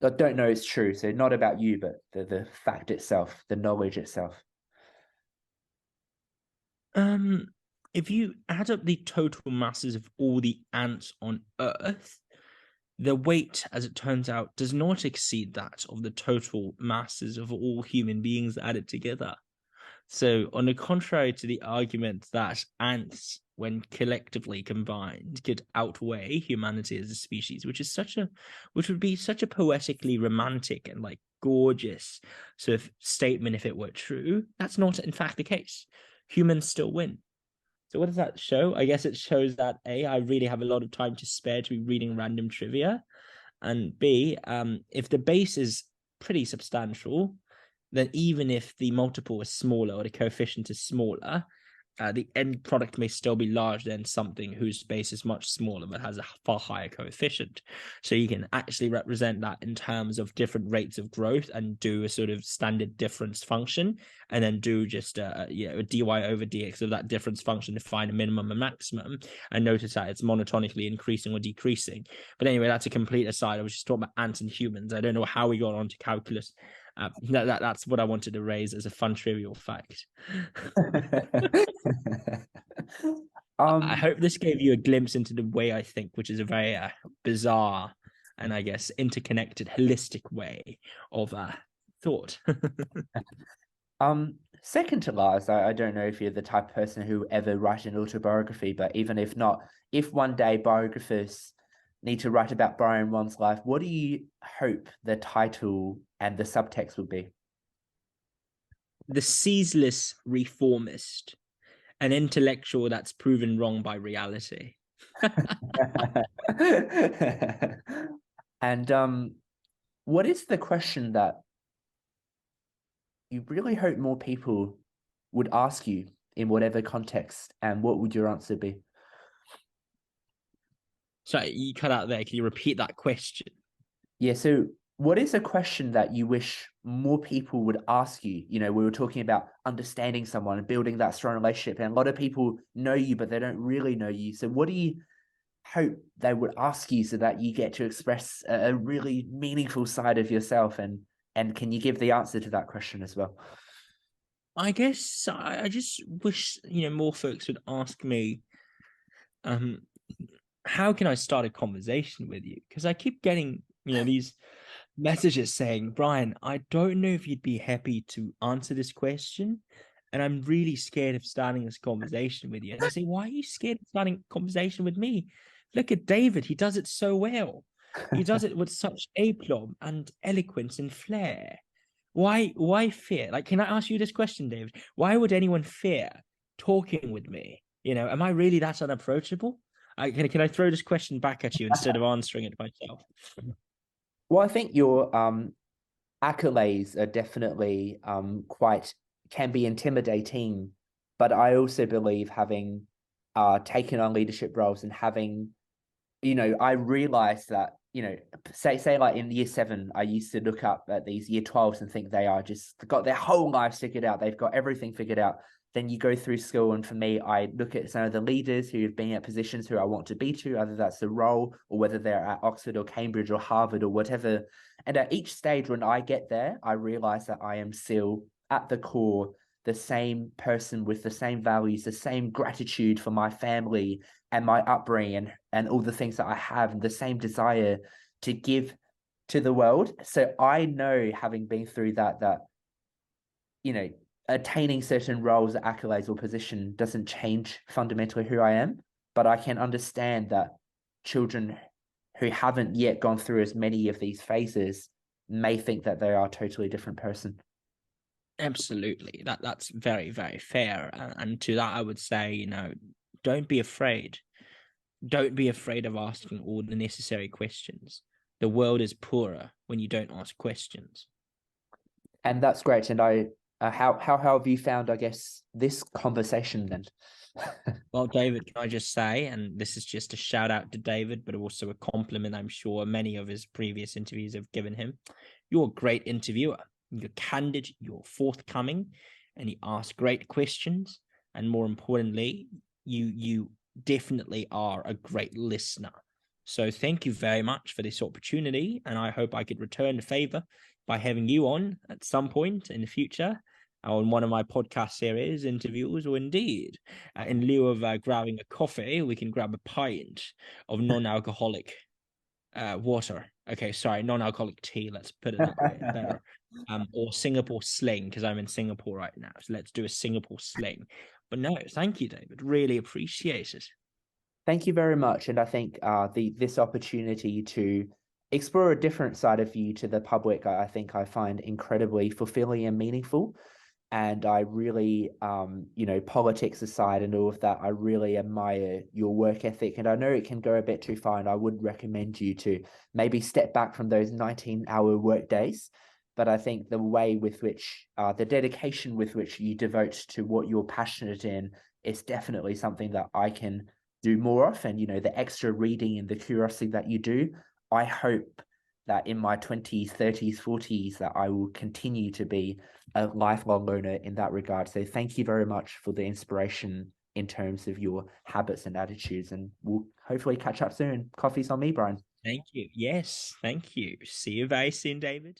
I don't know it's true. So not about you, but the fact itself, the knowledge itself. If you add up the total masses of all the ants on Earth, the weight, as it turns out, does not exceed that of the total masses of all human beings added together. So, on the contrary to the argument that ants, when collectively combined, could outweigh humanity as a species, which would be such a poetically romantic and like gorgeous sort of statement if it were true, that's not in fact the case. Humans still win. So what does that show? I guess it shows that A, I really have a lot of time to spare to be reading random trivia, and B, if the base is pretty substantial, then even if the multiple is smaller or the coefficient is smaller, the end product may still be larger than something whose base is much smaller but has a far higher coefficient. So you can actually represent that in terms of different rates of growth and do a sort of standard difference function, and then do just a dy over dx of that difference function to find a minimum and maximum, and notice that it's monotonically increasing or decreasing. But anyway, that's a complete aside. I was just talking about ants and humans. I don't know how we got onto calculus. That's what I wanted to raise as a fun trivial fact. I hope this gave you a glimpse into the way I think, which is a very bizarre and I guess interconnected, holistic way of thought. Second to last, I don't know if you're the type of person who ever write an autobiography, but even if not, if one day biographers need to write about Brian Wong's life, what do you hope the title and the subtext would be? The ceaseless reformist, an intellectual that's proven wrong by reality. And what is the question that you really hope more people would ask you in whatever context? And what would your answer be? So you cut out there. Can you repeat that question? Yeah, so what is a question that you wish more people would ask you? You know, we were talking about understanding someone and building that strong relationship, and a lot of people know you, but they don't really know you. So what do you hope they would ask you so that you get to express a really meaningful side of yourself? And can you give the answer to that question as well? I guess I just wish, more folks would ask me, how can I start a conversation with you? Because I keep getting, these messages saying, Brian, I don't know if you'd be happy to answer this question. And I'm really scared of starting this conversation with you. And I say, why are you scared of starting a conversation with me? Look at David. He does it so well. He does it with such aplomb and eloquence and flair. Why fear? Like, can I ask you this question, David? Why would anyone fear talking with me? Am I really that unapproachable? Can I throw this question back at you instead of answering it myself? Well, I think your accolades are definitely can be intimidating, but I also believe having taken on leadership roles and having, I realized that, say like in year 7, I used to look up at these year 12s and think they are just got their whole lives figured out. They've got everything figured out. Then you go through school, and for me, I look at some of the leaders who have been at positions who I want to be to, whether that's the role or whether they're at Oxford or Cambridge or Harvard or whatever. And at each stage when I get there, I realize that I am still at the core the same person with the same values, the same gratitude for my family and my upbringing and all the things that I have, and the same desire to give to the world. So I know, having been through that attaining certain roles, accolades, or position doesn't change fundamentally who I am, but I can understand that children who haven't yet gone through as many of these phases may think that they are a totally different person. Absolutely. That's very, very fair. And to that, I would say, don't be afraid. Don't be afraid of asking all the necessary questions. The world is poorer when you don't ask questions. And that's great. And how have you found, I guess, this conversation then? Well, David, can I just say, and this is just a shout out to David, but also a compliment I'm sure many of his previous interviews have given him. You're a great interviewer. You're candid, you're forthcoming, and you ask great questions. And more importantly, you definitely are a great listener. So thank you very much for this opportunity, and I hope I could return the favor by having you on at some point in the future on one of my podcast series interviews, or indeed in lieu of grabbing a coffee, we can grab a pint of non-alcoholic water. Okay, sorry, non-alcoholic tea, let's put it that way, better. Or Singapore sling, because I'm in Singapore right now, so let's do a Singapore sling. But no, thank you, David, really appreciate it. Thank you very much. And I think this opportunity to explore a different side of you to the public, I think I find incredibly fulfilling and meaningful. And I really, politics aside and all of that, I really admire your work ethic. And I know it can go a bit too far, and I would recommend you to maybe step back from those 19-hour work days. But I think the way with which, the dedication with which you devote to what you're passionate in is definitely something that I can do more of. And, the extra reading and the curiosity that you do, I hope that in my 20s, 30s, 40s, that I will continue to be a lifelong learner in that regard. So thank you very much for the inspiration in terms of your habits and attitudes. And we'll hopefully catch up soon. Coffee's on me, Brian. Thank you. Yes, thank you. See you very soon, David.